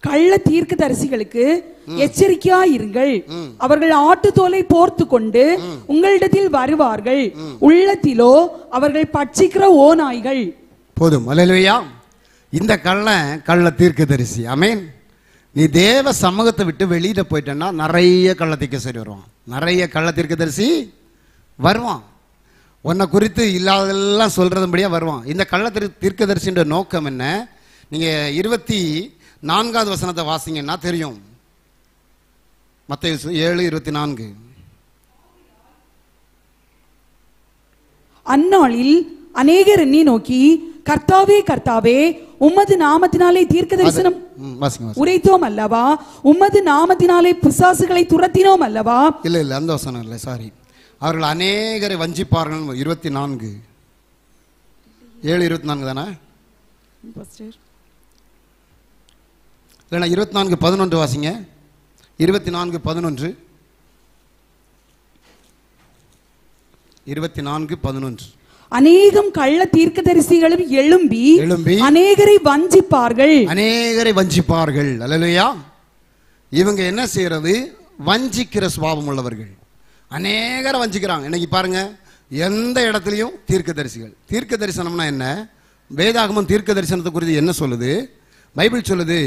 கள்ள தீர்க்கதரிசிகளுக்கு எச்சரிக்கையாயிருங்கள். அவர்கள் ஆட்டுத்தோலை போர்த்து கொண்டு உங்களிடத்தில் வருவார்கள், உள்ளத்திலோ அவர்கள் பட்சிக்கிற ஓநாய்கள். போதும். அல்லேலூயா. இந்த கள்ள தீர்க்கதரிசி. ஆமென். நீ தேவ சமூகத்தை விட்டு வெளியில போயிட்டேன்னா நிறைய கள்ள தீர்க்கதரிசி வருவான், நிறைய கள்ள தீர்க்கதரிசி வருவான். உன்னை குறித்து இல்லாதெல்லாம் சொல்றதுபடியா வருவான். இந்த கள்ள தீர்க்கதரிசின்ற நோக்கம் என்ன? நீங்க 24வது வசனத்தை வாசிங்கன்னா தெரியும். மத்தேயு 7:24. அந்நாளில் அநேகர் என்னை நோக்கி, கர்த்தாவே கர்த்தாவே, உமது நாமத்தினாலே தீர்க்க தரிசனம். உரைத்தோம் அல்லவா, உமது நாமத்தினாலே பிசாசுகளை துரத்தினோம் அல்லவா. இல்ல இல்ல அந்த வசனம் இல்ல, சாரி. அவர்கள் அநேகரை வஞ்சிப்பார்கள். 24 7:24 தானே இல்லைண்ணா? 24:11 வாசிங்க. 24:11 24:11 அநேகம் கள்ள தீர்க்கதரிசிகளும் எழும்பி அநேகரை வஞ்சிப்பார்கள். அநேகரை வஞ்சிப்பார்கள். அல்லேலூயா. இவங்க என்ன செய்யறது? வஞ்சிக்கிற சுபாவம் உள்ளவர்கள். அநேகரை வஞ்சிக்கிறாங்க. இன்னைக்கு பாருங்க, எந்த இடத்துலையும் தீர்க்க தரிசிகள். தீர்க்க தரிசனம்னா என்ன? வேதாகமம் தீர்க்க தரிசனத்தை குறித்து என்ன சொல்லுது? பைபிள் சொல்லுது,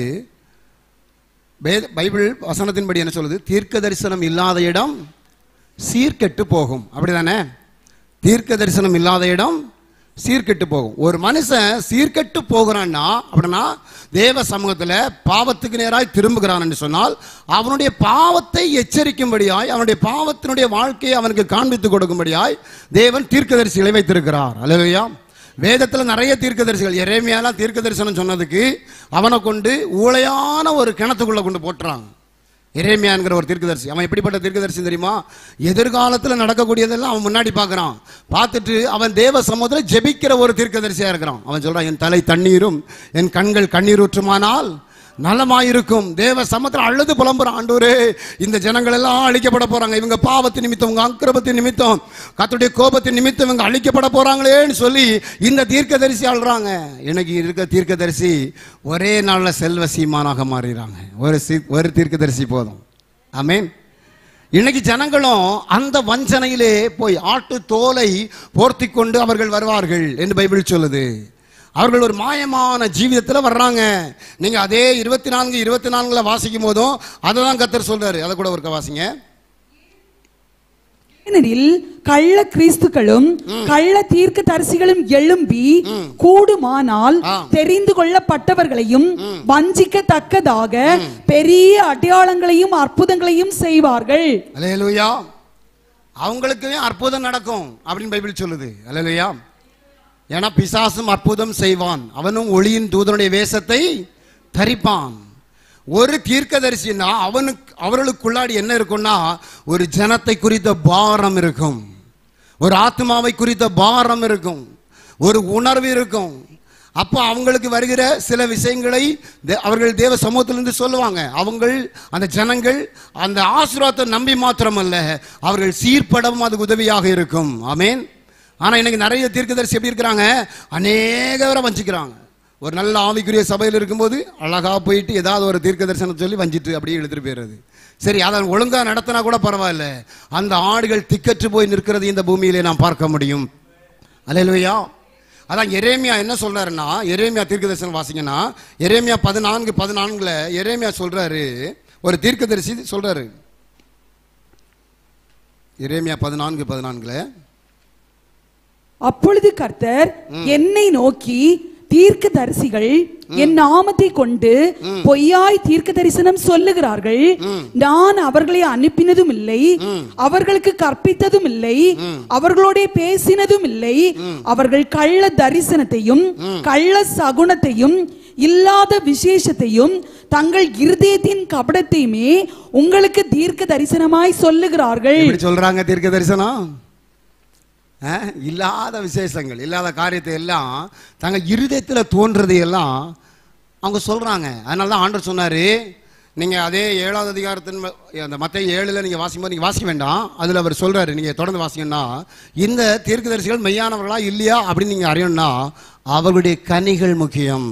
பைபிள் வசனத்தின்படி என்ன சொல்லுது? தீர்க்க தரிசனம் இல்லாத இடம் சீர்கெட்டு போகும். அப்படிதானே? தீர்க்க தரிசனம் இல்லாத இடம் சீர்கெட்டு போகும். ஒரு மனுஷன் சீர்கெட்டு போகிறான்னா அப்படின்னா தேவ சமூகத்தில் பாவத்துக்கு நேராய் திரும்புகிறான் என்று சொன்னால் அவனுடைய பாவத்தை எச்சரிக்கும்படியாய், அவனுடைய பாவத்தினுடைய வாழ்க்கையை அவனுக்கு காண்பித்து கொடுக்கும்படியாய் தேவன் தீர்க்கதரிசிகளை வைத்திருக்கிறார். அல்லேலூயா. வேதத்தில் நிறைய தீர்க்கதரிசிகள். எரேமியாலாம் தீர்க்க தரிசனம் சொன்னதுக்கு அவனை கொண்டு ஊழையான ஒரு கிணத்துக்குள்ள கொண்டு போட்டுறாங்க. எரேமியா என்கிற ஒரு தீர்க்கதரிசி. அவன் எப்படிப்பட்ட தீர்க்கதரிசி தெரியுமா? எதிர்காலத்தில் நடக்கக்கூடியதெல்லாம் அவன் முன்னாடி பார்க்குறான். பார்த்துட்டு அவன் தேவ சமூகத்தில் ஜெபிக்கிற ஒரு தீர்க்கதரிசியாக இருக்கிறான். அவன் சொல்கிறான், என் தலை தண்ணீரும் என் கண்கள் கண்ணீர் ஊற்றுமானால் நலமாயிருக்கும். தேவ சமூகத்தில் அழுது புலம்புறான், ஆண்டவரே இந்த ஜனங்கள் எல்லாம் அழிக்கப்பட போறாங்க, இவங்க பாவத்தின் நிமித்தம், இவங்க அக்கிரமத்தின் நிமித்தம், கர்த்தருடைய கோபத்தின் நிமித்தம் இவங்க அழிக்கப்பட போறாங்களேன்னு சொல்லி இந்த தீர்க்கதரிசி அழுறாங்க. இன்னைக்கு இருக்க தீர்க்கதரிசி ஒரே நாளில் செல்வ சீமானாக மாறிடுறாங்க. ஒரு தீர்க்கதரிசி போதும். ஆமென். இன்னைக்கு ஜனங்களும் அந்த வஞ்சனையிலே போய் ஆட்டு தோலை போர்த்தி கொண்டு அவர்கள் வருவார்கள் என்று பைபிள் சொல்லுது. அவர்கள் ஒரு மாயமான ஜீவிதத்தில் வர்றாங்க. நீங்க அதே 24:24 வாசிக்கும் போதும் அதை தான் கர்த்தர் சொல்றாரு. அதை கூட ஒரு வாசிங்க. ஏனெனில் கள்ள கிறிஸ்துக்களும் கள்ள தீர்க்க தரிசிகளும் எழும்பி கூடுமானால் தெரிந்து கொள்ளப்பட்டவர்களையும் வஞ்சிக்கத்தக்கதாக பெரிய அடையாளங்களையும் அற்புதங்களையும் செய்வார்கள். அல்லேலூயா. அவங்களுக்குமே அற்புதம் நடக்கும் அப்படின்னு பைபிள் சொல்லுது. அல்லேலூயா. ஏன்னா பிசாசும் அற்புதம் செய்வான், அவனும் ஒளியின் தூதனுடைய வேஷத்தை தரிப்பான். ஒரு தீர்க்கதரிசினா அவர்களுக்குள்ளாடி என்ன இருக்கும்னா ஒரு ஜனத்தை குறித்த பாரம் இருக்கும், ஒரு ஆத்மாவை குறித்த பாரம் இருக்கும், ஒரு உணர்வு இருக்கும். அப்போ அவங்களுக்கு வருகிற சில விஷயங்களை அவர்கள் தேவ சமூகத்திலிருந்து சொல்லுவாங்க. அவங்கள் அந்த ஜனங்கள் அந்த ஆசீர்வாதத்தை நம்பி மாத்திரமல்ல, அவர்கள் சீர்படவும் அது உதவியாக இருக்கும். ஆமென். ஆனால் இன்னைக்கு நிறைய தீர்க்கதரிசி எப்படி இருக்கிறாங்க? அநேகரை வஞ்சிக்கிறாங்க. ஒரு நல்ல ஆவிக்குரிய சபையில் இருக்கும்போது அழகாக போயிட்டு ஏதாவது ஒரு தீர்க்க தரிசனம் சொல்லி வஞ்சிட்டு அப்படியே எடுத்துட்டு போயிடுறது. சரி, அதை ஒழுங்காக நடத்தினா கூட பரவாயில்ல, அந்த ஆடுகள் திக்கற்று போய் நிற்கிறது இந்த பூமியிலே நாம் பார்க்க முடியும். அல்லேலூயா. அதான் எரேமியா என்ன சொல்றாருன்னா, எரேமியா தீர்க்க தரிசனம் வாசிங்கன்னா எரேமியா 14:14 எரேமியா சொல்றாரு, ஒரு தீர்க்கதரிசி சொல்றாரு. எரேமியா 14:14 அப்பொழுது கர்த்தர் என்னை நோக்கி, தீர்க்க தரிசிகள் என் நாமத்தை கொண்டு பொய்யாய் தீர்க்க தரிசனம் சொல்லுகிறார்கள், நான் அவர்களை அனுப்பினதும் இல்லை, அவர்களுக்கு கற்பித்ததும் இல்லை, அவர்களோட பேசினதும் இல்லை, அவர்கள் கள்ள தரிசனத்தையும் கள்ள சகுனத்தையும் இல்லாத விசேஷத்தையும் தங்கள் இருதயத்தின் கபடத்தையுமே உங்களுக்கு தீர்க்க தரிசனமாய் சொல்லுகிறார்கள். சொல்றாங்க தீர்க்க தரிசனம் இல்லாத விசேஷங்கள், இல்லாத காரியத்தை எல்லாம் தங்கள் இருதயத்தில் தோன்றதை எல்லாம் அவங்க சொல்றாங்க. அதனால தான் ஆண்டவர் சொன்னாரு, நீங்க அதே 7வது அதிகாரத்தின் அந்த மத்தேயு 7 நீங்க வாசிக்கும்போது நீங்க வாசிக்க வேண்டாம், அதுல அவர் சொல்றாரு, நீங்க தொடர்ந்து வாசிங்கன்னா இந்த தீர்க்கதரிசிகள் மெய்யானவர்களா இல்லையா அப்படின்னு நீங்க அறியணும்னா அவர்களுடைய கனிகள் முக்கியம்.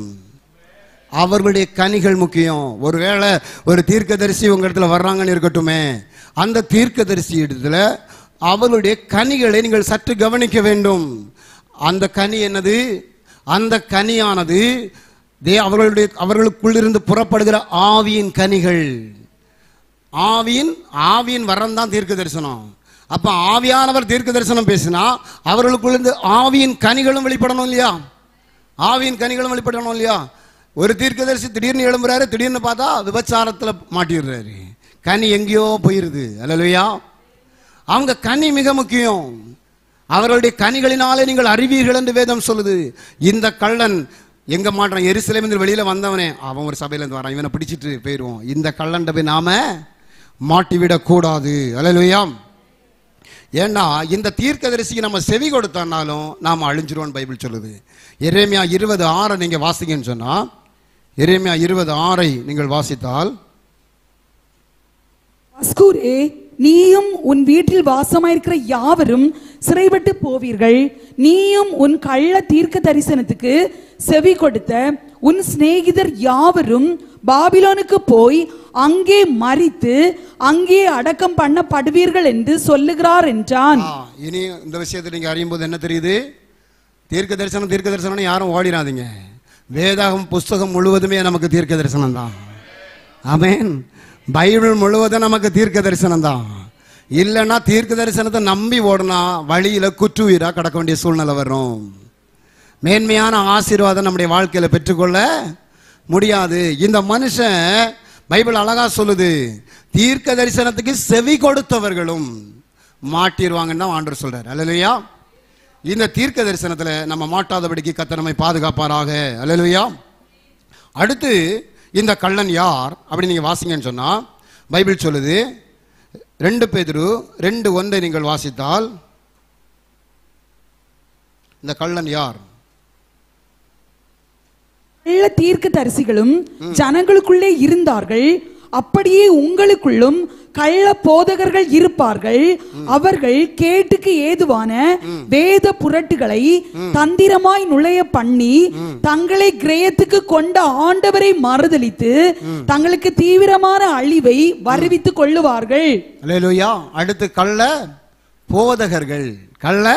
அவர்களுடைய கனிகள் முக்கியம். ஒருவேளை ஒரு தீர்க்கதரிசி உங்க இடத்துல வர்றாங்கன்னு இருக்கட்டுமே, அந்த தீர்க்கதரிசி இடத்துல அவர்களுடைய கனிகளை நீங்கள் சற்று கவனிக்க வேண்டும். அந்த கனி என்னது? அந்த கனியானது அவர்களுக்குள்ளிருந்து புறப்படுகிற ஆவியின் கனிகள். ஆவியின் வரம் தான் தீர்க்க தரிசனம். அப்ப ஆவியானவர் தீர்க்க தரிசனம் பேசினா அவர்களுக்குள்ளிருந்து ஆவியின் கனிகளும் வெளிப்படணும் இல்லையா? ஆவியின் கனிகளும் வெளிப்படணும் இல்லையா? ஒரு தீர்க்கதரிசி திடீர்னு எழும்புறாரு, திடீர்னு பார்த்தா விபச்சாரத்தில் மாட்டிடுறாரு, கனி எங்கேயோ போயிருது. அல்லேலூயா. அவங்க கனி மிக முக்கியம். அவர்களுடைய கனிகளினாலே நீங்கள் அறிவீர்கள் என்று வேதம் சொல்லுது. இந்த கள்ளன் எங்க மாட்டான், எருசலேமிலிருந்து வெளியில வந்தவனே அவன் ஒரு சபையில இருந்து வரான், இவனை பிடிச்சிட்டு போயிடுவோம். இந்த கள்ளண்ட போய் நாம மாட்டிவிடக் கூடாது. அல்லேலூயா. ஏன்னா இந்த தீர்க்கதரிசிக்கு நம்ம செவி கொடுத்தானாலும் நாம அழிஞ்சிருவோம் பைபிள் சொல்லுது. எரேமியா 20:6 நீங்க வாசிங்கன்னு சொன்னா, எரேமியா 20:6 நீங்கள் வாசித்தால், அஸ்கூரே, நீயும் உன் வீட்டில் வாசமாயிருக்கிற யாவரும் சிறைப்பட்டு போவீர்கள். நீயும் உன் கள்ள தீர்க்க தரிசனத்துக்கு செவி கொடுத்த உன் சிநேகிதர் யாவரும் பாபிலோனுக்கு போய் அங்கே மரித்து அங்கே அடக்கம் பண்ணப்படுவீர்கள் என்று சொல்லுகிறார் என்றான். இனி இந்த விஷயத்தை நீங்க அறியும் போது என்ன தெரியுது? தீர்க்க தரிசனம் யாரும் ஓடிடாதீங்க. வேதாகம் புஸ்தகம் முழுவதுமே நமக்கு தீர்க்க தரிசனம் தான். ஆமென். பைபிள் முழுவதும் நமக்கு தீர்க்க தரிசனம் தான். இல்லைன்னா தீர்க்க தரிசனத்தை நம்பி ஓடுனா வழியில குற்றுயிரா கடக்க வேண்டிய சூழ்நிலை வரும். மேன்மையான ஆசீர்வாதம் நம்முடைய வாழ்க்கையில பெற்றுக்கொள்ள முடியாது. இந்த மனுஷன் பைபிள் அழகா சொல்லுது, தீர்க்க தரிசனத்துக்கு செவி கொடுத்தவர்களும் மாட்டிடுவாங்கன்னு தான் ஆண்டவர் சொல்றாரு. அல்லேலூயா. இந்த தீர்க்க தரிசனத்துல நம்ம மாட்டாதபடிக்கு கர்த்தர் நம்மை பாதுகாப்பாராக. அல்லேலூயா. அடுத்து இந்த கள்ளன் யார் அப்படி நீங்க வாசிங்கன்னு சொன்னா, பைபிள் சொல்லுது 2 பேதுரு 2:1 நீங்கள் வாசித்தால், இந்த கள்ளன் யார்? கள்ள தீர்க்க தரிசிகளும் ஜனங்களுக்குள்ளே இருந்தார்கள், அப்படியே உங்களுக்குள்ளும் கள்ள போதகர்கள் இருப்பார்கள். அவர்கள் கேட்டுக்கு ஏதுவான வேத புரட்டுகளை தந்திரமாய் நுழைய பண்ணி தங்களை கிரயத்துக்கு கொண்ட ஆண்டவரை மறுதலித்து தங்களுக்கு தீவிரமான அழிவை வருவித்துக் கொள்ளுவார்கள். அல்லேலூயா. அடுத்து கள்ள போதகர்கள். கள்ள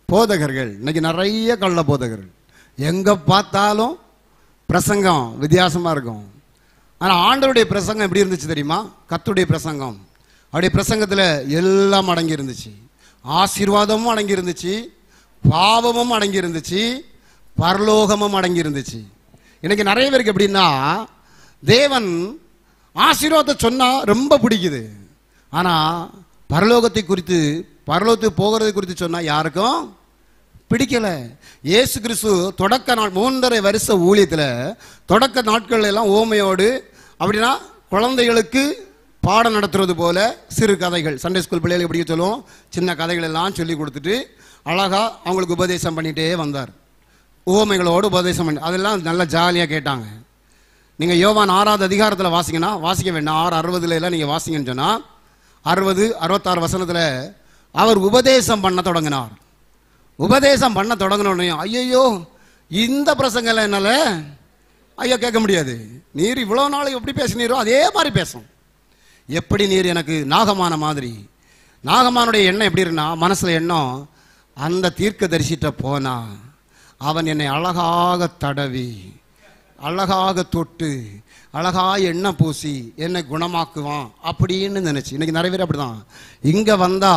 போதகர்கள். இன்னைக்கு நிறைய கள்ள போதகர்கள். எங்க பார்த்தாலும் பிரசங்கம் வித்தியாசமா இருக்கும். ஆனா ஆண்டவருடைய பிரசங்கம் எப்படி இருந்துச்சு தெரியுமா? கர்த்தருடைய பிரசங்கம், அவருடைய பிரசங்கத்துல எல்லாம் அடங்கி இருந்துச்சு. ஆசீர்வாதமும் அடங்கி இருந்துச்சு, பாவமும் அடங்கி இருந்துச்சு, பரலோகமும் அடங்கி இருந்துச்சு. இன்னைக்கு நிறைய பேருக்கு எப்படின்னா, தேவன் ஆசீர்வாதத்தை சொன்னா ரொம்ப பிடிக்குது, ஆனா பரலோகத்தை குறித்து, பரலோகத்துக்கு போகிறது குறித்து சொன்னா யாருக்கும் பிடிக்கல. இயேசு கிறிஸ்து தொடக்க நாள் 3.5 வருஷ ஊழியத்தில் தொடக்க நாட்கள் எல்லாம் ஓமையோடு, அப்படின்னா குழந்தைகளுக்கு பாடம் நடத்துறது போல சிறு கதைகள், சண்டே ஸ்கூல் பிள்ளைகளுக்கு எப்படி சொல்லுவோம், சின்ன கதைகள் எல்லாம் சொல்லி கொடுத்துட்டு அழகா அவங்களுக்கு உபதேசம் பண்ணிட்டே வந்தார். ஓமைகளோடு உபதேசம் பண்ணி அதெல்லாம் நல்லா ஜாலியாக கேட்டாங்க. நீங்கள் யோவான் 6வது அதிகாரத்தில் வாசிங்கன்னா, வாசிக்க வேண்டாம், 6:60 எல்லாம் நீங்கள் வாசிங்கன்னு சொன்னால், 60, 66 வசனத்தில் அவர் உபதேசம் பண்ண தொடங்கினார். உபதேசம் பண்ண தொடங்கினோடனே, ஐயோ இந்த பிரசங்கல என்னால ஐயோ கேட்க முடியாது, நீர் இவ்வளோ நாள் எப்படி பேசினீரோ அதே மாதிரி பேசும். எப்படி நீர் எனக்கு நாகமான மாதிரி, நாகமானுடைய எண்ணம் எப்படி இருந்தா மனசுல எண்ணம், அந்த தீர்க்க தரிசிட்ட போனா அவன் என்னை அழகாக தடவி அழகாக தொட்டு அழகா எண்ணெய் பூசி என்னை குணமாக்குவான் அப்படின்னு நினைச்சு. இன்னைக்கு நிறைய பேர் அப்படிதான். இங்க வந்தா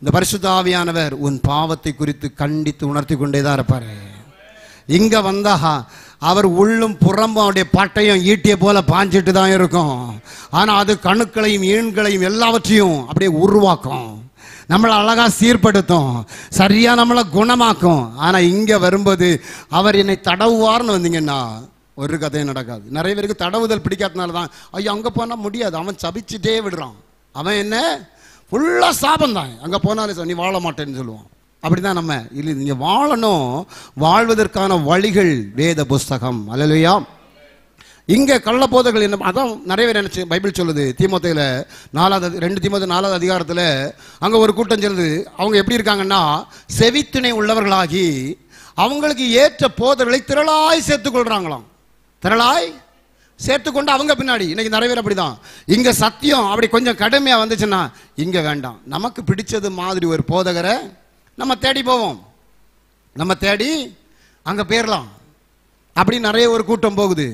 இந்த பரிசுத்த ஆவியானவர் உன் பாவத்தை குறித்து கண்டித்து உணர்த்தி கொண்டே தான் இருப்பாரு. இங்க வந்தா அவர் உள்ளும் புறம்பும் அவருடைய பட்டையும் ஈட்டிய போல பாஞ்சிட்டு தான் இருக்கும். ஆனா அது கணுக்களையும் ஈண்களையும் எல்லாவற்றையும் அப்படியே உருவாக்கும், நம்மளை அழகா சீர்படுத்தும், சரியா நம்மளை குணமாக்கும். ஆனா இங்க வரும்போது அவர் என்னை தடவுவார்னு வந்தீங்கன்னா ஒரு கதையும் நடக்காது. நிறைய பேருக்கு தடவுதல் பிடிக்காதனால தான் ஐயோ அங்க போனா முடியாது, அவன் சபிச்சுட்டே விடுறான், அவன் என்ன ஃபுல்லா சாபம் தான், அங்க போனாலே நீ வாழ மாட்டேன்னு சொல்லுவான். அப்படிதான் நம்ம இல்லை, நீங்க வாழணும், வாழ்வதற்கான வழிகள் வேத புஸ்தகம். அல்லேலூயா. இங்க கள்ள போதகர்கள் என்ன, அதான் நிறைய பேர் நினைச்சு பைபிள் சொல்லுது, தீமோத்தேயுல 2 தீமோத்தேயு 4வது அதிகாரத்துல அங்க ஒரு கூட்டம் சொல்லுது, அவங்க எப்படி இருக்காங்கன்னா செவித்துணை உள்ளவர்களாகி அவங்களுக்கு ஏற்ற போதர்களை திரளாய் சேர்த்துக் கொள்றாங்களாம். திரளாய் சேர்த்துக்கொண்டு அவங்க பின்னாடி. இன்னைக்கு நிறைய பேர் அப்படிதான். இங்க சத்தியம் அப்படி கொஞ்சம் கடுமையா வந்துச்சுன்னா இங்க வேண்டாம், நமக்கு பிடிச்சது மாதிரி ஒரு போதகரை நம்ம தேடி போவோம், நம்ம தேடி அங்க போயிடலாம். அப்படி நிறைய ஒரு கூட்டம் போகுது.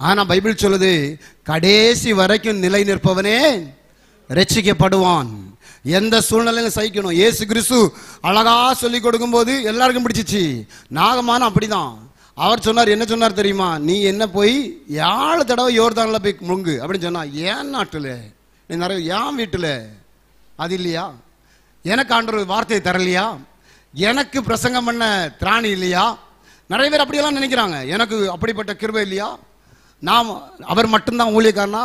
ஆனா பைபிள் சொல்லுது, கடைசி வரைக்கும் நிலை நிற்பவனே ரட்சிக்கப்படுவான். எந்த சூழ்நிலையிலும் சகிக்கணும். இயேசு கிறிஸ்து அழகா சொல்லி கொடுக்கும் போது எல்லாருக்கும் பிடிச்சிச்சு. நாகமான அப்படிதான். அவர் சொன்னார், என்ன சொன்னார் தெரியுமா, நீ என்ன போய் 7 தடவை யோர்தான்ல போய் முங்கு அப்படின்னு சொன்னா. ஏன் நாட்டுல நீ நிறைய, ஏன் வீட்டுல அது இல்லையா, எனக்கு ஆண்டவர் வார்த்தையை தரலையா, எனக்கு பிரசங்கம் பண்ண திராணி இல்லையா, நிறைய பேர் அப்படியெல்லாம் நினைக்கிறாங்க, எனக்கு அப்படிப்பட்ட கிருபை இல்லையா, நாம் அவர் மட்டும்தான் ஊழியக்காரனா,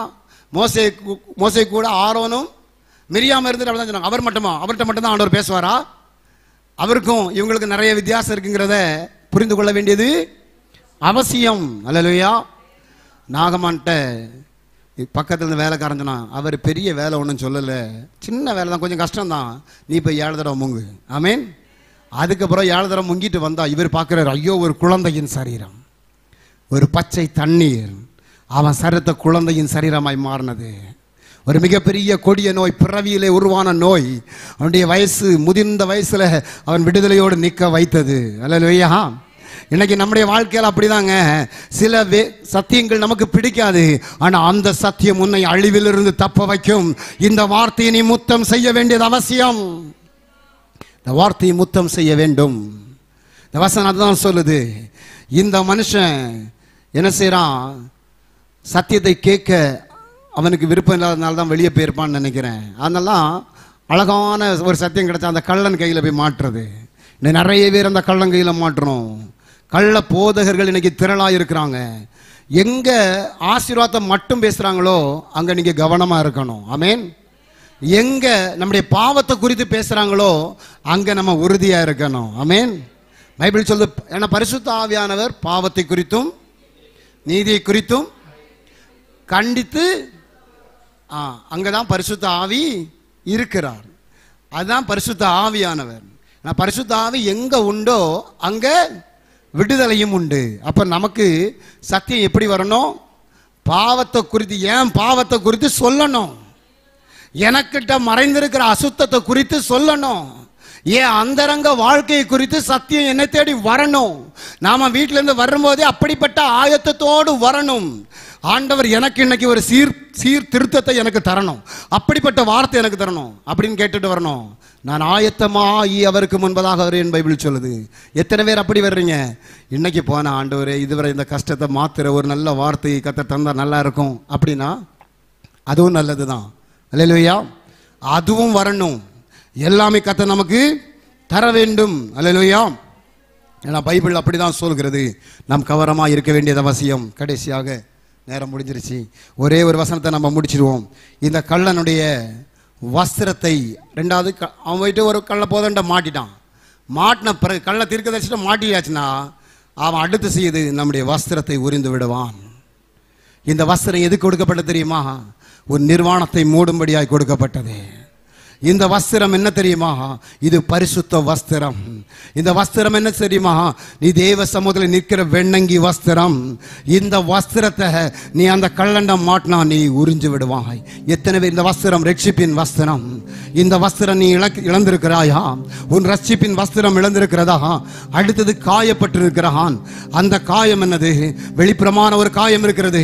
மோசே கூட ஆரோனும் மிரியாம இருந்துட்டு அப்படி தான் சொன்னாங்க. அவர் மட்டுமா, அவர்கிட்ட மட்டும்தான் ஆண்டவர் பேசுவாரா? அவருக்கும் இவங்களுக்கு நிறைய வித்தியாசம் இருக்குங்கிறத புரிந்து கொள்ள வேண்டியது அவசியம். அல்லேலூயா. நாகமான்ட்ட பக்கத்துல இருந்து வேலைக்காரன் சொன்னான், அவர் பெரிய வேலை ஒன்றும் சொல்லலை, சின்ன வேலை தான், கொஞ்சம் கஷ்டம்தான், நீ இப்போ 7 தடவை முங்கு. ஆமேன். அதுக்கப்புறம் 7 தடவை முங்கிட்டு வந்தா இவர் பார்க்குறாரு, ஐயோ ஒரு குழந்தையின் சரீரம், ஒரு பச்சை தண்ணீர் அவன் சரீரத்தை குழந்தையின் சரீரமாய் மாறினது. ஒரு மிகப்பெரிய கொடிய நோய், பிறவியிலே உருவான நோய், அவனுடைய வயசு முதிர்ந்த வயசுல அவன் விடுதலையோடு நிற்க வைத்தது. அல்லேலூயா. இன்னைக்கு நம்முடைய வாழ்க்கையில் அப்படிதாங்க, சில சத்தியங்கள் நமக்கு பிடிக்காது, ஆனா அந்த சத்தியம் உன்னை அழிவிலிருந்து தப்ப வைக்கும். இந்த வார்த்தையை நீ முத்தம் செய்ய வேண்டியது அவசியம். இந்த வார்த்தையை முத்தம் செய்ய வேண்டும். இந்த வசனம் அதுதான் சொல்லுது. இந்த மனுஷன் என்ன செய்யறான், சத்தியத்தை கேட்க அவனுக்கு விருப்பம் இல்லாதனால தான் வெளியே போயிருப்பான்னு நினைக்கிறேன். அதெல்லாம் அழகான ஒரு சத்தியம் கிடைச்சா அந்த கள்ளன் கையில் போய் மாட்டுறது. இன்னைக்கு நிறைய பேர் அந்த கள்ளன் கையில் மாட்டுறோம். கள்ள போதகர்கள் இன்னைக்கு திரளாக இருக்கிறாங்க. எங்க ஆசீர்வாதத்தை மட்டும் பேசுறாங்களோ அங்க நீங்க கவனமா இருக்கணும். ஆமேன். எங்க நம்முடைய பாவத்தை குறித்து பேசுறாங்களோ அங்க நம்ம உறுதியா இருக்கணும். ஆமேன். பைபிள் சொல்லு, ஏன்னா பரிசுத்த ஆவியானவர் பாவத்தை குறித்தும் நீதியை குறித்தும் கண்டித்து அங்கதான் பரிசுத்த ஆவி இருக்கிறார். அதுதான் பரிசுத்த ஆவியானவர். பரிசுத்த ஆவி எங்க உண்டோ அங்க விடுதலையும் உண்டு. அப்ப நமக்கு சத்தியம் எப்படி வரணும், பாவத்தை குறித்து, ஏன் பாவத்தை குறித்து சொல்லணும், எனக்கிட்ட மறைந்திருக்கிற அசுத்தத்தை குறித்து சொல்லணும், ஏன் அந்தரங்க வாழ்க்கையை குறித்து சத்தியம் என்னை தேடி வரணும். நாம வீட்டில இருந்து வரும்போதே அப்படிப்பட்ட ஆயத்தத்தோடு வரணும். ஆண்டவர் எனக்கு இன்னைக்கு ஒரு சீர்திருத்தத்தை எனக்கு தரணும், அப்படிப்பட்ட வார்த்தை எனக்கு தரணும் அப்படின்னு கேட்டுட்டு வரணும். நான் ஆயத்தமாகி அவருக்கு முன்பதாக வருவேன் பைபிள் சொல்லுது. எத்தனை பேர் அப்படி வர்றீங்க? இன்னைக்கு போன ஆண்டவரே இதுவரை இந்த கஷ்டத்தை மாத்துற ஒரு நல்ல வார்த்தையை கத்த தந்தா நல்லா இருக்கும் அப்படின்னா அதுவும் நல்லதுதான். அல்லேலூயா. அதுவும் வரணும். எல்லாமே கத்த நமக்கு தர வேண்டும். அல்லேலூயா. ஏன்னா பைபிள் அப்படிதான் சொல்கிறது. நாம் கவனமா இருக்க வேண்டியது அவசியம். கடைசியாக நேரம் முடிஞ்சிருச்சு, ஒரே ஒரு வசனத்தை நம்ம முடிச்சிடுவோம். இந்த கள்ளனுடைய வஸ்திரத்தை, ரெண்டாவது அவன் போயிட்டு ஒரு கள்ள போதண்ட மாட்டிட்டான். மாட்டின பிறகு கள்ள தீர்க்கதரிசிட்ட மாட்டியாச்சுன்னா அவன் அடுத்து செய்து நம்முடைய வஸ்திரத்தை உரிந்து விடுவான். இந்த வஸ்திரம் எதுக்கு கொடுக்கப்பட்டது தெரியுமா? ஒரு நிர்வாணத்தை மூடும்படியாய் கொடுக்கப்பட்டது. இந்த வஸ்திரம் என்ன தெரியுமா? இது பரிசுத்த வஸ்திரம். இந்த வஸ்திரம் என்ன தெரியுமா? நீ தேவ சமூகத்தில் நிற்கிற வெண்ணங்கி வஸ்திரம். இந்த வஸ்திரத்தை நீ அந்த கள்ளண்டம் மாட்டினா நீ உறிஞ்சு விடுவாய். எத்தனை பேர் இந்த வஸ்திரம் ரட்சிப்பின் வஸ்திரம், இந்த வஸ்திரம் நீ இழந்திருக்கிறாயா? உன் ரட்சிப்பின் வஸ்திரம் இழந்திருக்கிறதா? அடுத்தது காயப்பட்டிருக்கிறான். அந்த காயம் என்னது? வெளிப்புறமான ஒரு காயம் இருக்கிறது,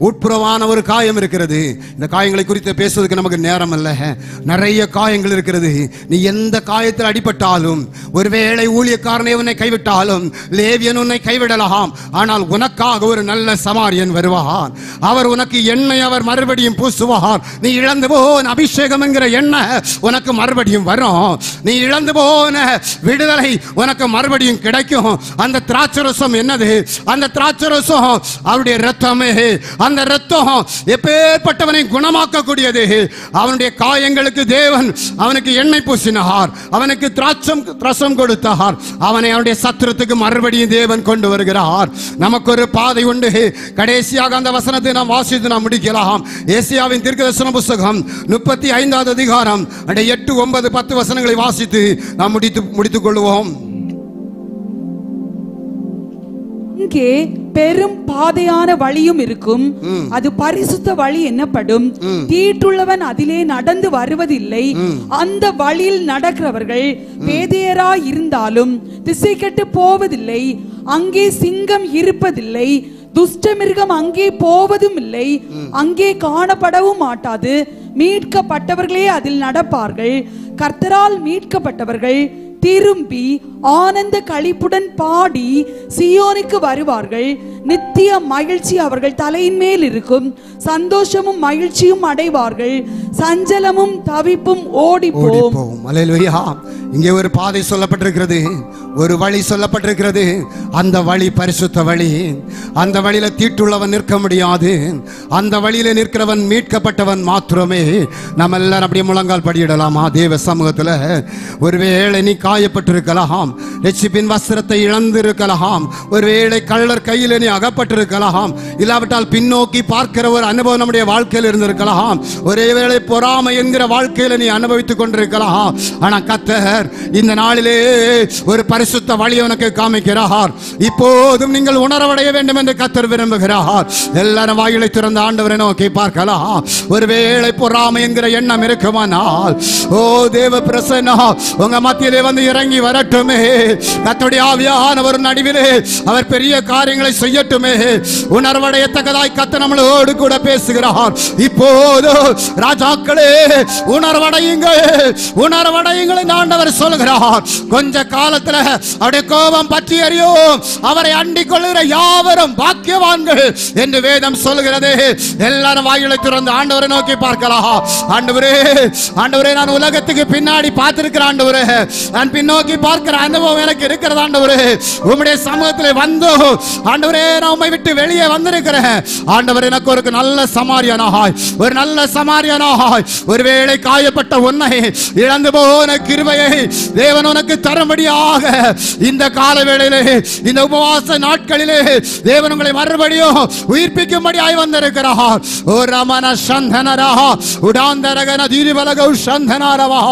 உட்புறமான ஒரு காயம் இருக்கிறது. இந்த காயங்களை குறித்து பேசுவதற்கு நமக்கு நேரம் அல்ல. நிறைய காயங்கள் இருக்கிறது. நீ எந்த காயத்தில் அடிபட்டாலும், ஒருவேளை ஊழியக்காரனே உன்னை கைவிட்டாலும், லேவியன் உன்னை கைவிடலாம், ஆனால் உனக்காக ஒரு நல்ல சமாரியன் வருவார். அவர் உனக்கு எண்ணெய் அவர் மறுபடியும் பூசுவார். நீ இழந்து போன அபிஷேகம் என்கிற எண்ணெய் உனக்கு மறுபடியும் வரும். நீ இழந்து போன விடுதலை உனக்கு மறுபடியும் கிடைக்கும். அந்த திராட்சரசம் என்னது? அந்த திராட்சரசம் அவருடைய ரத்தமே. அந்த ரத்தம் எப்பேற்பட்டவனை குணமாக்கக்கூடியது. அவனுடைய காயங்களுக்கு தேவன் அவனுக்கு எண்ணெய் பூசினார், அவனுக்கு திராட்சம் கொடுத்தார். அவனை அவனுடைய சத்துரத்துக்கு மறுபடியும் தேவன் கொண்டு வருகிறார். நமக்கு ஒரு பாதை உண்டு. கடைசியாக அந்த வசனத்தை நாம் வாசித்து நாம் முடிக்கலாம். ஏசாயாவின் தீர்க்கதரிசன புத்தகம் 35வது அதிகாரம் 8, 9, 10 வசனங்களை வாசித்து நாம் முடித்துக் கொள்வோம். இங்கே பெரும் பாதையான வழியும் இருக்கும், அது பரிசுத்த வழி என்னப்படும். தீட்டுள்ளவன் அதிலே நடந்து வருவதில்லை. அந்த வழியில் நடக்கிறவர்கள் பேதையராய் இருந்தாலும் திசை கெட்டு போவதில்லை. அங்கே சிங்கம் இருப்பதில்லை, துஷ்ட மிருகம் அங்கே போவதும் இல்லை, அங்கே காணப்படவும் மாட்டாது. மீட்கப்பட்டவர்களே அதில் நடப்பார்கள். கர்த்தரால் மீட்கப்பட்டவர்கள் திரும்பி ஆனந்த களிப்புடன் பாடி சியோனுக்கு வருவார்கள். நித்திய மகிழ்ச்சி அவர்கள் தலையின் மேல் இருக்கும். சந்தோஷமும் மகிழ்ச்சியும் அடைவார்கள். சஞ்சலமும் தவிப்பும் ஓடி போகும். அல்லேலூயா. இங்கே ஒரு பாதை சொல்லப்பட்டிருக்கிறது, ஒரு வழி சொல்லப்பட்டிருக்கிறது. அந்த வழி பரிசுத்த வழி. அந்த வழியில தீட்டுள்ளவன் நிற்க முடியாது. அந்த வழியில நிற்கிறவன் மீட்கப்பட்டவன் மாத்திரமே. நம்ம எல்லாரும் அப்படியே முழங்கால் படியிடலாமா தேவ சமூகத்துல? ஒருவேளை நீ காயப்பட்டிருக்கலாம், ரட்சிப்பின் வஸ்திரத்தை இழந்திருக்கலாம், ஒருவேளை கள்ளர் கையில் நீ அகப்பட்டிருக்கலாம், இல்லாவிட்டால் பின்னோக்கி பார்க்கிற ஒரு அனுபவம் நம்முடைய வாழ்க்கையில் இருந்திருக்கலாம், ஒருவேளை பொறாமை என்கிற வாழ்க்கையில நீ அனுபவித்துக் கொண்டிருக்கலாம். ஆனா கர்த்தர் இந்த நாளிலே ஒரு பரிசுத்த வழி உனக்கு காமிக்கிறார். இப்போதும் நீங்கள் உணர்வடைய வேண்டும் என்று கர்த்தர் விரும்புகிறார். எல்லாரும் வாயிலை திறந்த ஆண்டவரை நோக்கி பார்க்கலாம். ஒருவேளை பொறாமை என்கிற எண்ணம் இருக்குமானால், ஓ தேவ பிரசன்னா உங்க மத்தியிலே வந்து இறங்கி வரட்டுமே. கர்த்தருடைய ஆவியானவர் நடுவிலே அவர் பெரிய காரியங்களை செய்யட்டுமே. உணர்வடையத்தக்கதாய் கர்த்தர் நம்மளோடு கூட பேசுகிறார். இப்போது ராஜாக்களே உணர்வடையுங்கள், உணர்வடையுங்கள் ஆண்டவர் சொல்கிறார். கொஞ்ச காலத்துல அவருடைய கோபம் பற்றி எரியும். அவரை அண்டிக் கொள்கிற யாவரும் பாக்கியவான்கள் என்று வேதம் சொல்கிறது. எல்லாரும் வாயிலை திறந்து ஆண்டவரை நோக்கி பார்க்கலாம். ஆண்டவரே, ஆண்டவரே, நான் உலகத்துக்கு பின்னாடி பார்த்திருக்கிறேன் ஆண்டவரே, நான் பின்னோக்கி பார்க்கிற அனுபவம் எனக்கு இருக்கிறது ஆண்டவரே. உம்முடைய சமூகத்தில் வந்து ஆண்டவரே நான் உம்மை விட்டு வெளியே வந்திருக்கிறேன் ஆண்டவரே. எனக்கு ஒரு நல்ல சமாரியனாய், ஒரு நல்ல சமாரியனாய், ஒருவேளை காயப்பட்ட உன்னை இழந்து போன கிருபையை தேவன் உனக்கு தரும்படியாக இந்த கால வேளையிலே, இந்த உபவாச நாட்களிலே தேவன் உங்களை மறுபடியும் உயிர்ப்பிக்கும்படியாய் வந்திருக்கிறார். ஓ ரமண சந்தனரா உடாந்தரகன தீரிபலக சந்தனாரவா.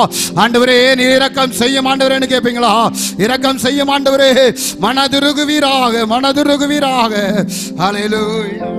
ஆண்டவரே நீர் இரக்கம் செய்யும் ஆண்டவரே கேட்பீங்களா? இரக்கம் செய்யும் ஆண்டவரே, மனதுருகுவீராக, மனதுருகுவீராக. ஹல்லேலூயா.